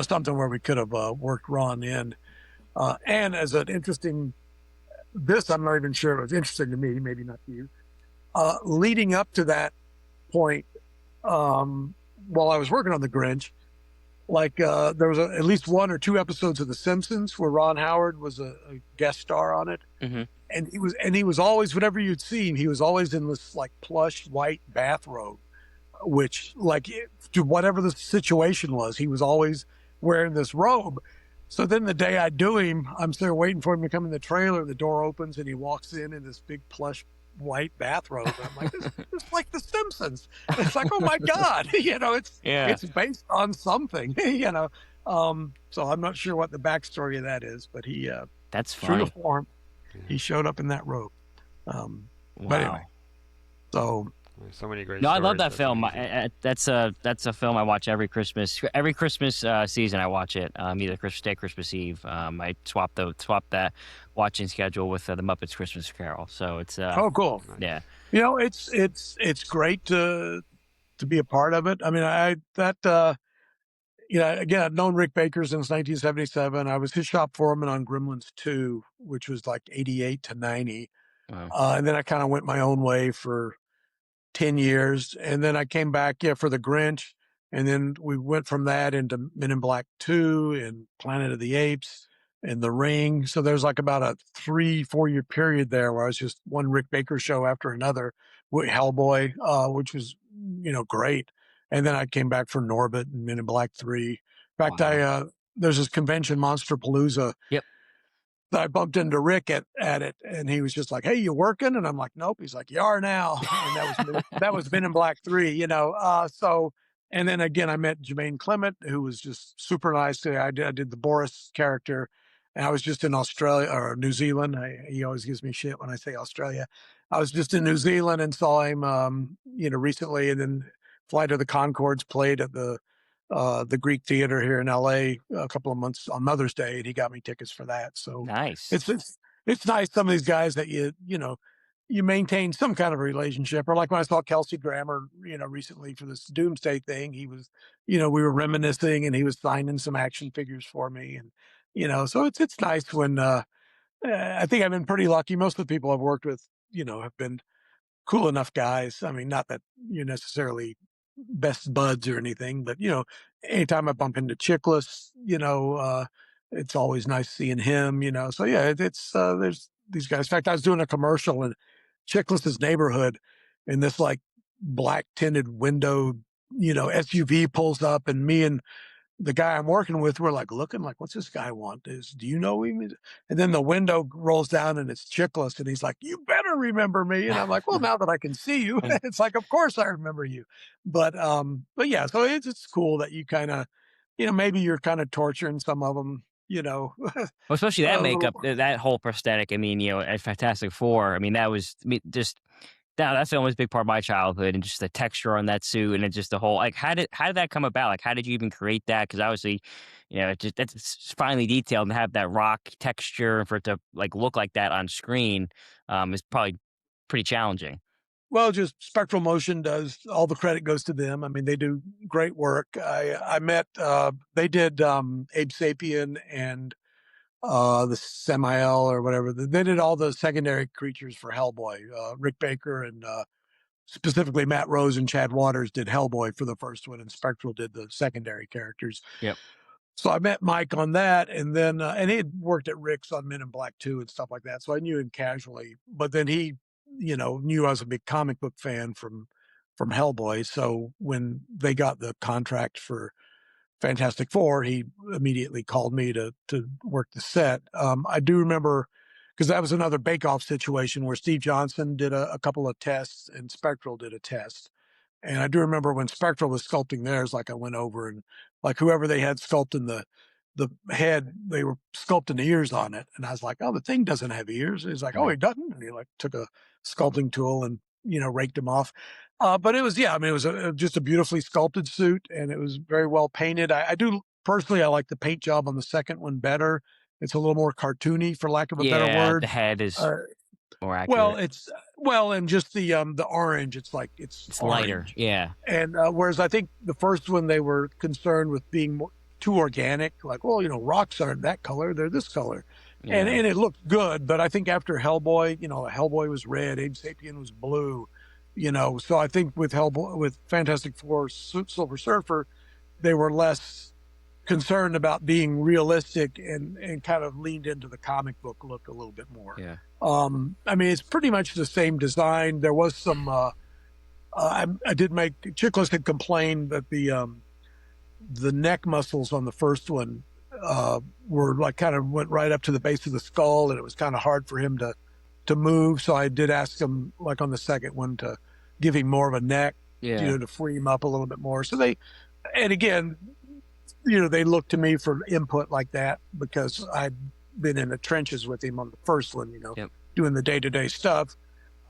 something where we could have worked Ron in. And as an interesting, I'm not even sure it was interesting to me, maybe not to you. Leading up to that point, while I was working on the Grinch, there was at least one or two episodes of The Simpsons where Ron Howard was a guest star on it. Mm-hmm. And he was always, whatever you'd seen, he was always in this like plush white bathrobe, which to whatever the situation was, he was always wearing this robe. So then the day I do him, I'm there waiting for him to come in the trailer. The door opens and he walks in this big plush white bathrobe. And I'm like, it's like The Simpsons. It's like, oh my God, it's based on something, So I'm not sure what the backstory of that is, but he, that's true to funny. form, he showed up in that robe. Wow. But anyway, so many great. No, I love stories. that film. That's a film I watch every Christmas. Every Christmas season, I watch it. Either Christmas Day, Christmas Eve. I swap that watching schedule with the Muppets Christmas Carol. So it's oh, cool. Yeah. It's great to be a part of it. I mean, again, I've known Rick Baker since 1977. I was his shop foreman on Gremlins 2, which was like 88 to 90. Wow. And then I kind of went my own way for 10 years. And then I came back, for the Grinch. And then we went from that into Men in Black 2 and Planet of the Apes and The Ring. So there's like about a 3-4 year period there where I was just one Rick Baker show after another with Hellboy, which was, great. And then I came back for Norbit and Men in Black 3. In fact, Wow. there's this convention, Monster Palooza. Yep. I bumped into Rick at it, and he was just like, "Hey, you working?" And I'm like, "Nope." He's like, "You are now." And that was Men in Black 3, So, and then again, I met Jermaine Clement, who was just super nice. I did the Boris character, and I was just in Australia or New Zealand. He always gives me shit when I say Australia. I was just in New Zealand and saw him, recently, and then Flight of the Conchords played at the Greek Theater here in LA a couple of months on Mother's Day, and he got me tickets for that. So Nice. it's nice. Some of these guys that you maintain some kind of a relationship, or like when I saw Kelsey Grammer, recently for this Doomsday thing, he was, we were reminiscing and he was signing some action figures for me. And, so it's nice when, I think I've been pretty lucky. Most of the people I've worked with, have been cool enough guys. I mean, not that you're necessarily best buds or anything, but anytime I bump into Chickless, it's always nice seeing him, So yeah, it's there's these guys. In fact, I was doing a commercial in Chickless's neighborhood, and this like black tinted window, SUV pulls up, and me and the guy I'm working with, we're like looking like, what's this guy want? Do you know him? And then the window rolls down and it's Chickless. And he's like, you better remember me. And I'm like, well, now that I can see you, it's like, of course I remember you. But yeah, so it's cool that you kind of, maybe you're kind of torturing some of them, Well, especially that a little. makeup, that whole prosthetic. I mean, at Fantastic Four. I mean, that was just that's the always big part of my childhood, and just the texture on that suit, and just the whole like how did that come about? Like, how did you even create that? Because obviously, it's finely detailed and have that rock texture, and for it to like look like that on screen, is probably pretty challenging. Well, just Spectral Motion does all the credit goes to them. I mean, they do great work. I met they did Abe Sapien and the Samael or whatever. They did all the secondary creatures for Hellboy. Rick Baker and specifically Matt Rose and Chad Waters did Hellboy for the first one, and Spectral did the secondary characters. Yep. So I met Mike on that, and then and he had worked at Rick's on Men in Black 2 and stuff like that. So I knew him casually, but then he, knew I was a big comic book fan from Hellboy. So when they got the contract for Fantastic Four, he immediately called me to work the set. I do remember because that was another bake-off situation where Steve Johnson did a couple of tests and Spectral did a test. And I do remember when Spectral was sculpting theirs, like I went over and like whoever they had sculpting the head, they were sculpting the ears on it. And I was like, oh, the thing doesn't have ears. He's like, oh, it doesn't. And he like took a sculpting tool and, raked them off. But it was, I mean, it was just a beautifully sculpted suit and it was very well painted. I do personally, I like the paint job on the second one better. It's a little more cartoony, for lack of a better word. The head is more accurate. And just the orange, it's like it's lighter, orange. yeah. And whereas I think the first one they were concerned with being too organic, like, well, rocks aren't that color, they're this color, and it looked good. But I think after Hellboy, Hellboy was red, Abe Sapien was blue, So I think with Hellboy, with Fantastic Four, Silver Surfer, they were less concerned about being realistic and kind of leaned into the comic book look a little bit more. Yeah. I mean, it's pretty much the same design. There was some, I did make, Chiklis had complained that the neck muscles on the first one were like kind of went right up to the base of the skull, and it was kind of hard for him to move. So I did ask him, like on the second one, to give him more of a neck, to free him up a little bit more. So and again, they looked to me for input like that because I'd been in the trenches with him on the first one, doing the day-to-day stuff.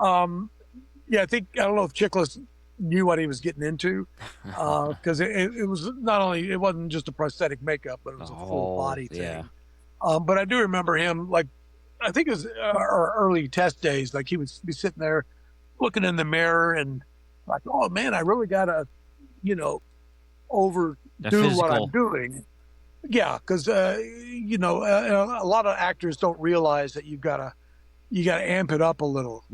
I think, I don't know if Chiklis knew what he was getting into because it was not only, it wasn't just a prosthetic makeup, but it was a full body thing. Yeah. But I do remember him, like, I think it was our early test days, like he would be sitting there looking in the mirror and like, oh man, I really got to, overdo what I'm doing. Yeah, because a lot of actors don't realize that you gotta amp it up a little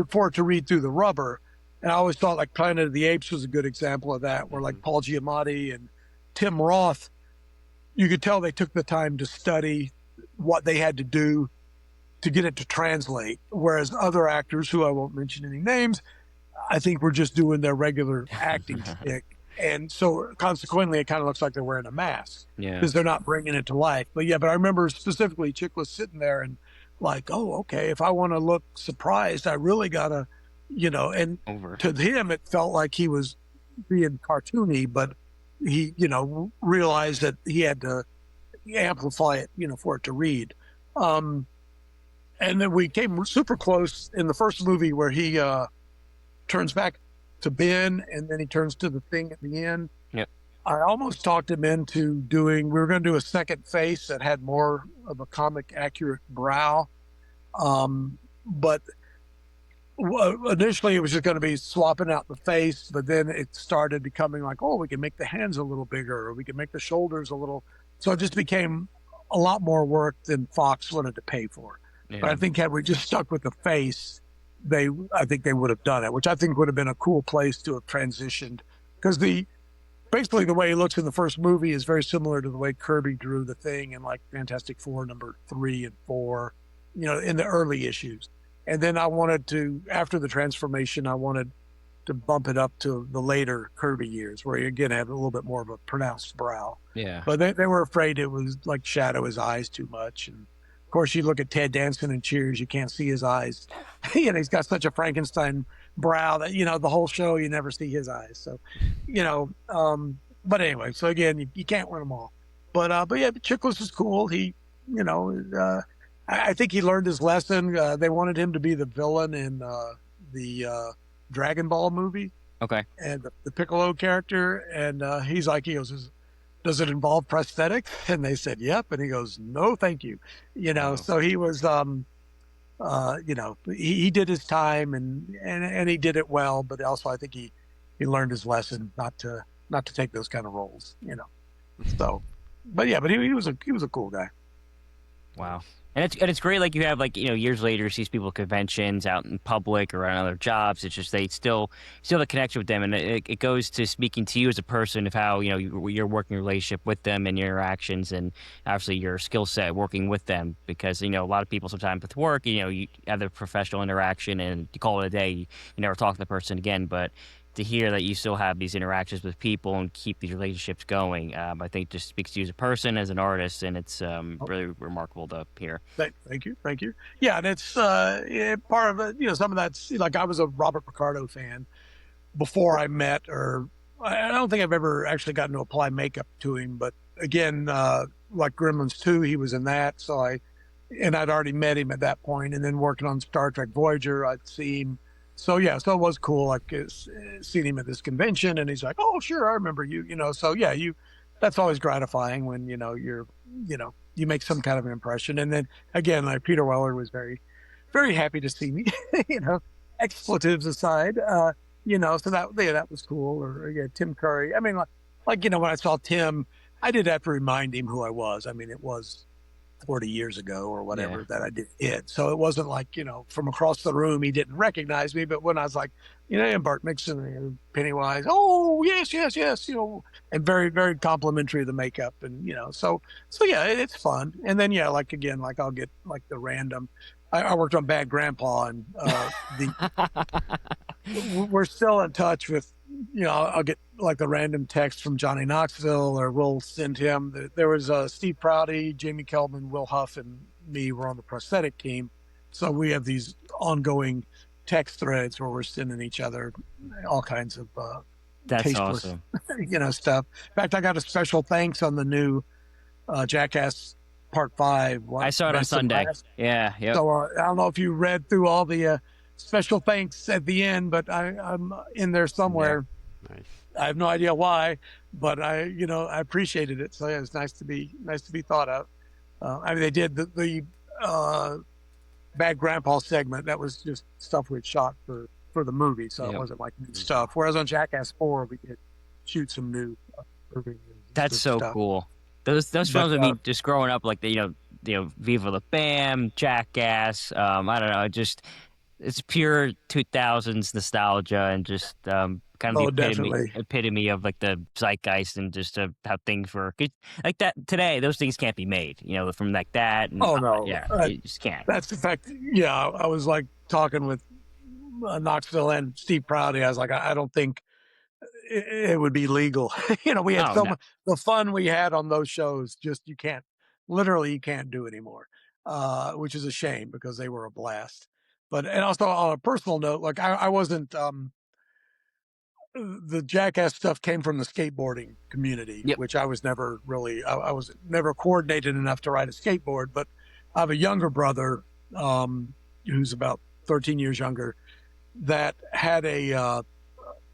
for it to read through the rubber. And I always thought like Planet of the Apes was a good example of that, where like Paul Giamatti and Tim Roth, you could tell they took the time to study what they had to do to get it to translate. Whereas other actors, who I won't mention any names, I think were just doing their regular acting shtick. And so consequently, it kind of looks like they're wearing a mask because they're not bringing it to life. But I remember specifically Chiklis sitting there and like, oh, okay, if I want to look surprised, I really got to, and to him, it felt like he was being cartoony, but he, realized that he had to amplify it, for it to read. And then we came super close in the first movie where he turns back to Ben, and then he turns to the thing at the end. Yep. I almost talked him into we were going to do a second face that had more of a comic accurate brow. But initially it was just going to be swapping out the face, but then it started becoming like, oh, we can make the hands a little bigger, or we can make the shoulders a little. So it just became a lot more work than Fox wanted to pay for. Yeah. But I think had we just stuck with the face, I think they would have done it, which I think would have been a cool place to have transitioned, because basically the way he looks in the first movie is very similar to the way Kirby drew the Thing in like Fantastic Four number 3 and 4, in the early issues. And then I wanted to, after the transformation, I wanted to bump it up to the later Kirby years, where you again have a little bit more of a pronounced brow. Yeah. But they were afraid it was like shadow his eyes too much. And of course, you look at Ted Danson in Cheers, you can't see his eyes. He's got such a Frankenstein brow that, the whole show, you never see his eyes. So, but anyway, so again, you can't win them all. But yeah, Chiklis is cool. He, I think he learned his lesson. They wanted him to be the villain in the Dragon Ball movie, Okay. and the Piccolo character. And he goes, does it involve prosthetics? And they said, yep. And he goes, no, thank you. So he was, he did his time and he did it well, but also I think he learned his lesson not to take those kind of roles, So, but yeah, but he was a cool guy. Wow. And it's great, like you have years later you see people at conventions out in public or on other jobs. It's just they still have a connection with them, and it goes to speaking to you as a person of how your working relationship with them and your interactions, and obviously your skill set working with them. Because a lot of people sometimes with work, you have the professional interaction and you call it a day, you never talk to the person again. But to hear that you still have these interactions with people and keep these relationships going, I think just speaks to you as a person, as an artist, and it's really remarkable to hear. Thank you. Yeah, and it's part of it. Some of that's like I was a Robert Picardo fan before I met, or I don't think I've ever actually gotten to apply makeup to him. But again, like Gremlins 2, he was in that, so I'd already met him at that point, and then working on Star Trek Voyager, I'd see him. So yeah, so it was cool, like seeing him at this convention, and he's like, "Oh, sure, I remember you." So yeah, that's always gratifying when you make some kind of an impression. And then again, like Peter Weller was very, very happy to see me. Expletives aside, so that was cool. Or yeah, Tim Curry. I mean, like when I saw Tim, I did have to remind him who I was. I mean, it was 40 years ago or whatever that I did it. So it wasn't like, from across the room, he didn't recognize me. But when I was like, and Bart Mixon and Pennywise, oh, yes, and very, very complimentary of the makeup. And, so yeah, it's fun. And then, yeah, like, again, like I'll get like the random, I worked on Bad Grandpa, and we're still in touch with, I'll get like the random text from Johnny Knoxville, or we'll send him. There was Steve Prouty, Jamie Kelman, Will Huff, and me were on the prosthetic team. So we have these ongoing text threads where we're sending each other all kinds of that's tasteless, awesome. stuff. In fact, I got a special thanks on the new Jackass Part 5. I saw it on Sunday. Yeah. Yep. So I don't know if you read through all the special thanks at the end, but I'm in there somewhere. Yeah. Nice. I have no idea why, but I appreciated it. So yeah, it's nice to be thought of. I mean, they did the Bad Grandpa segment. That was just stuff we had shot for the movie, so it wasn't like new stuff. Whereas on Jackass 4, we did shoot some new. That's so stuff. Cool. Those films with me just growing up, like Viva La Bam, Jackass. I don't know, it's pure 2000s nostalgia, and just kind of the epitome of like the zeitgeist, and just how things were like that today. Those things can't be made, from like that. And, you just can't. That's the fact. Yeah, I was like talking with Knoxville and Steve Prouty. I was like, I don't think it would be legal. We had much the fun we had on those shows. Just you can't do anymore, which is a shame because they were a blast. And also on a personal note, like I wasn't, the Jackass stuff came from the skateboarding community, which I was never really, I was never coordinated enough to ride a skateboard, but I have a younger brother, who's about 13 years younger, that had a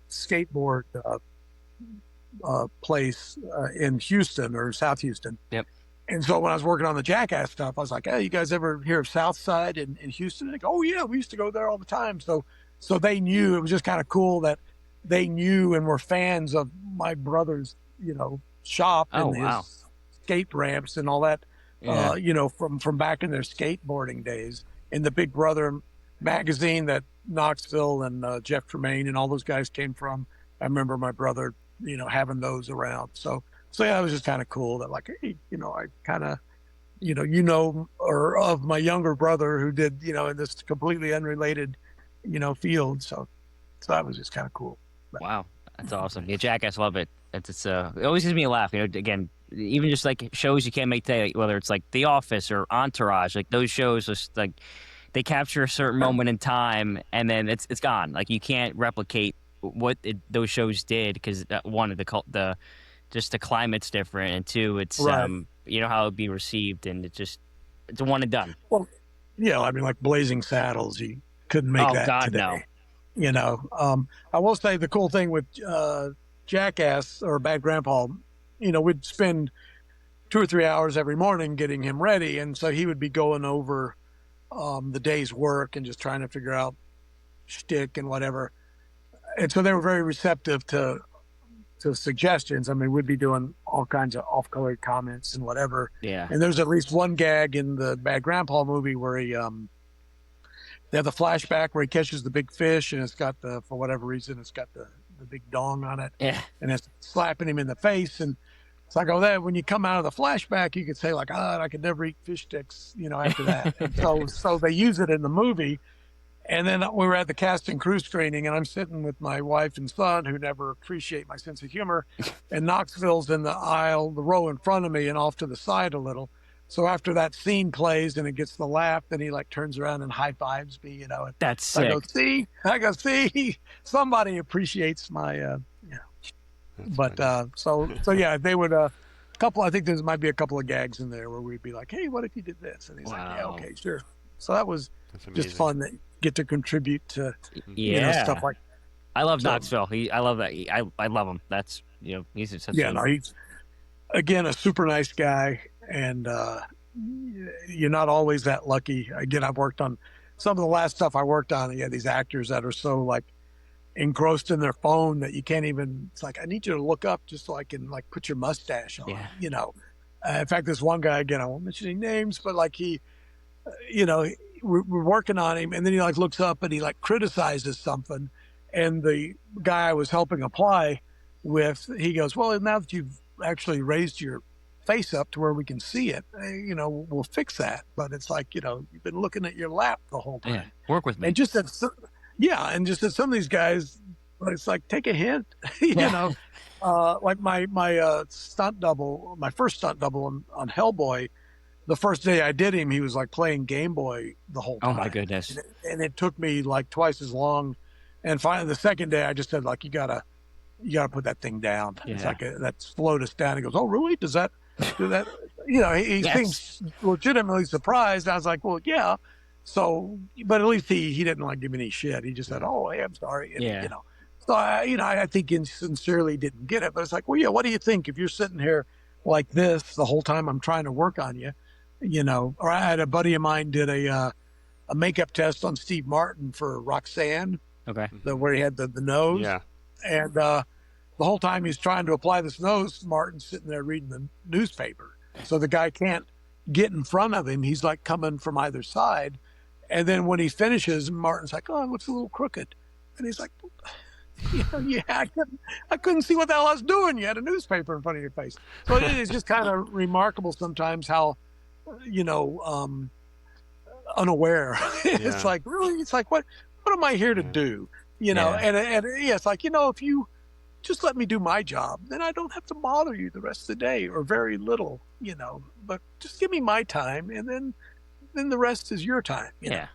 skateboard place in Houston, or South Houston. Yep. And so when I was working on the Jackass stuff, I was like, "Hey, you guys ever hear of Southside in Houston?" And they go, "Oh yeah, we used to go there all the time." So they knew. It was just kind of cool that they knew and were fans of my brother's, shop and his skate ramps and all that. From back in their skateboarding days, in the Big Brother magazine that Knoxville and Jeff Tremaine and all those guys came from. I remember my brother, having those around. So yeah, it was just kind of cool that like, hey, I kind of, or of my younger brother who did, in this completely unrelated, field. So that was just kind of cool. Wow. That's awesome. Yeah, Jackass, love it. It always gives me a laugh, again, even just like shows you can't make today, whether it's like The Office or Entourage, like those shows just like they capture a certain moment in time and then it's gone. Like you can't replicate what those shows did because one of the just the climate's different, and two, it's Right. you know how it'd be received, and it's a one and done. Well, I mean, like Blazing Saddles, you couldn't make Oh that God, today. no. I will say the cool thing with Jackass or Bad Grandpa, we'd spend 2 or 3 hours every morning getting him ready, and so he would be going over the day's work and just trying to figure out shtick and whatever. And so they were very receptive to suggestions. I mean, we'd be doing all kinds of off-color comments and whatever. Yeah. And there's at least one gag in the Bad Grandpa movie where they have the flashback where he catches the big fish, and it's got for whatever reason, it's got the big dong on it. Yeah. And it's slapping him in the face. And it's like, when you come out of the flashback, you could say like, I could never eat fish sticks, after that. And so they use it in the movie. And then we were at the cast and crew screening, and I'm sitting with my wife and son, who never appreciate my sense of humor. And Knoxville's in the aisle, the row in front of me, and off to the side a little. So after that scene plays and it gets the laugh, then he like turns around and high fives me, And That's sick. I go, see, somebody appreciates my, But so yeah, they would I think there might be a couple of gags in there where we'd be like, hey, what if you did this? And he's like, yeah, okay, sure. So that was just fun that you get to contribute to stuff like. I love Knoxville. I love that. I love him. That's he's such he's again a super nice guy, and you're not always that lucky. Again, I've worked on some of the last stuff I worked on. You have these actors that are so like engrossed in their phone that you can't even. It's like, I need you to look up just so I can like put your mustache on. Yeah. In fact, this one guy, again, I won't mention any names, but like he, we're working on him, and then he like looks up and he like criticizes something, and the guy I was helping apply with, he goes, well, now that you've actually raised your face up to where we can see it, we'll fix that. But it's like, you've been looking at your lap the whole time. Yeah, work with me. And just that, some of these guys, it's like, take a hint, like my stunt double, my first stunt double on Hellboy. The first day I did him, he was like playing Game Boy the whole time. Oh my goodness! And it took me like twice as long. And finally, the second day, I just said like, you gotta put that thing down. Yeah. It's like that slowed us down. He goes, oh really? Does that? He Yes. seems legitimately surprised. I was like, well, yeah. So, but at least he didn't like give me any shit. He just said, oh, hey, I'm sorry. And, So I think he sincerely didn't get it. But it's like, well, yeah. What do you think if you're sitting here like this the whole time I'm trying to work on you? Or I had a buddy of mine did a makeup test on Steve Martin for Roxanne, Okay. where he had the nose. Yeah. And the whole time he's trying to apply this nose, Martin's sitting there reading the newspaper. So the guy can't get in front of him. He's like coming from either side. And then when he finishes, Martin's like, oh, it looks a little crooked. And he's like, I couldn't see what the hell I was doing. You had a newspaper in front of your face. So it is just kind of remarkable sometimes how, unaware. It's like, really? It's like, what am I here to do? And it's like, if you just let me do my job, then I don't have to bother you the rest of the day, or very little, but just give me my time, and then the rest is your time. Yeah.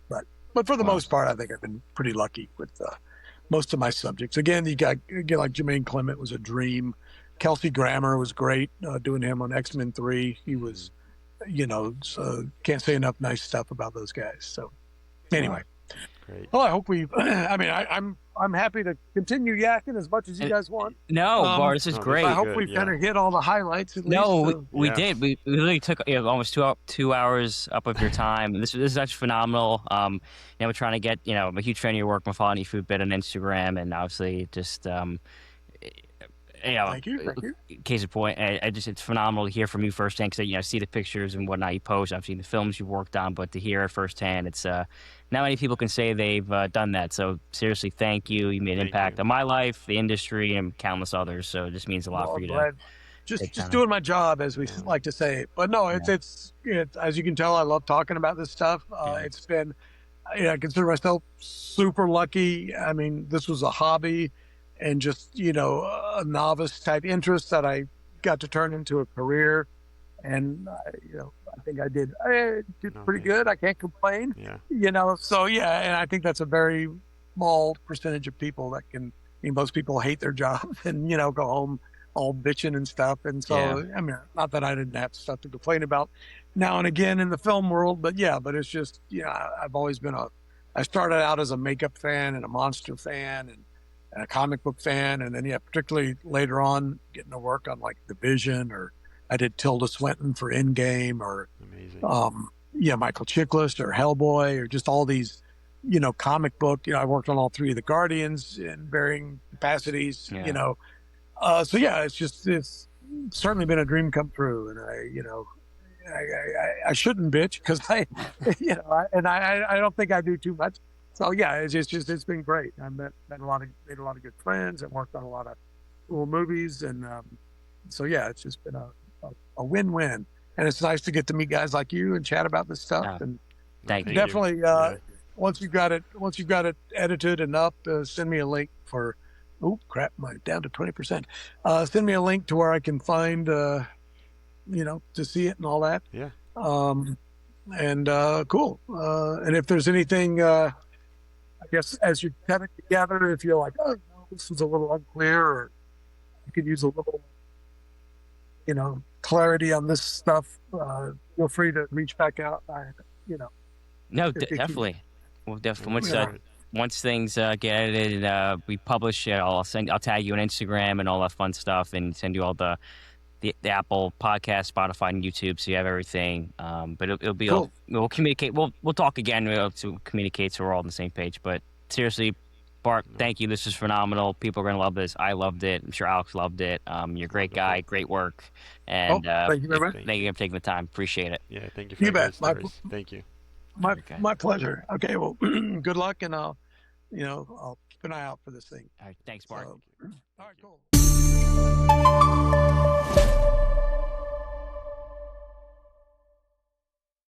But for the most part, I think I've been pretty lucky with most of my subjects. Again, you got like Jermaine Clement was a dream. Kelsey Grammer was great, doing him on X-Men 3. He was, so can't say enough nice stuff about those guys. So anyway. Great. Well, I hope I'm happy to continue yakking as much as you guys want. No, Bart, this is great. I hope we've kind of hit all the highlights at least. No, we did. We literally took almost 2 hours up of your time. This is actually phenomenal. We're trying to get, I'm a huge fan of your work. I'm following you food bit on Instagram, and obviously just Thank you. Case in point, it's phenomenal to hear from you firsthand, because I see the pictures and whatnot you post. I've seen the films you've worked on, but to hear it firsthand, it's not many people can say they've done that. So seriously, thank you. You made an impact on my life, the industry, and countless others. So it just means a lot for you to. Just doing my job, as we like to say. But no, it's as you can tell, I love talking about this stuff. It's been, I consider myself super lucky. I mean, this was a hobby and just, a novice type interest that I got to turn into a career. And, I think I did pretty good. I can't complain, So, and I think that's a very small percentage of people that can, most people hate their job and, go home all bitching and stuff. And so, Yeah. I mean, not that I didn't have stuff to complain about now and again in the film world, but yeah, but it's just, I've always been I started out as a makeup fan and a monster fan and a comic book fan. And then, yeah, particularly later on getting to work on like Division, or I did Tilda Swinton for Endgame, or, Amazing. Michael Chiklis or Hellboy, or just all these, comic book, I worked on all three of the Guardians in varying capacities, Yeah. So yeah, it's certainly been a dream come true. And I shouldn't bitch because I don't think I do too much. So yeah, it's been great. I made a lot of good friends and worked on a lot of cool movies. And, so yeah, it's just been a win-win. And it's nice to get to meet guys like you and chat about this stuff. And Thank you. definitely, once you've got it edited and up, send me a link for. Oh crap! I'm down to 20%. Send me a link to where I can find, to see it and all that. Yeah. And cool. And if there's anything, I guess as you're cutting together, if you're like, oh, no, this is a little unclear, or you could use a little, clarity on this stuff, feel free to reach back out. No, if you definitely. Well, definitely. Yeah. Once things get edited, we publish it. I'll tag you on Instagram and all that fun stuff, and send you all the Apple Podcast, Spotify, and YouTube, so you have everything. But it'll be Cool. we'll communicate. We'll talk again to communicate, so we're all on the same page. But seriously, Bart, thank you. This is phenomenal. People are gonna love this. I loved it. I'm sure Alex loved it. You're a great guy. Great work. And thank you very much. thank you for taking the time. Appreciate it. Yeah, thank you for You your bet. great stories. Thank you. My pleasure. Okay, well, good luck, and I'll keep an eye out for this thing. All right, thanks, Bart. So, all right, cool.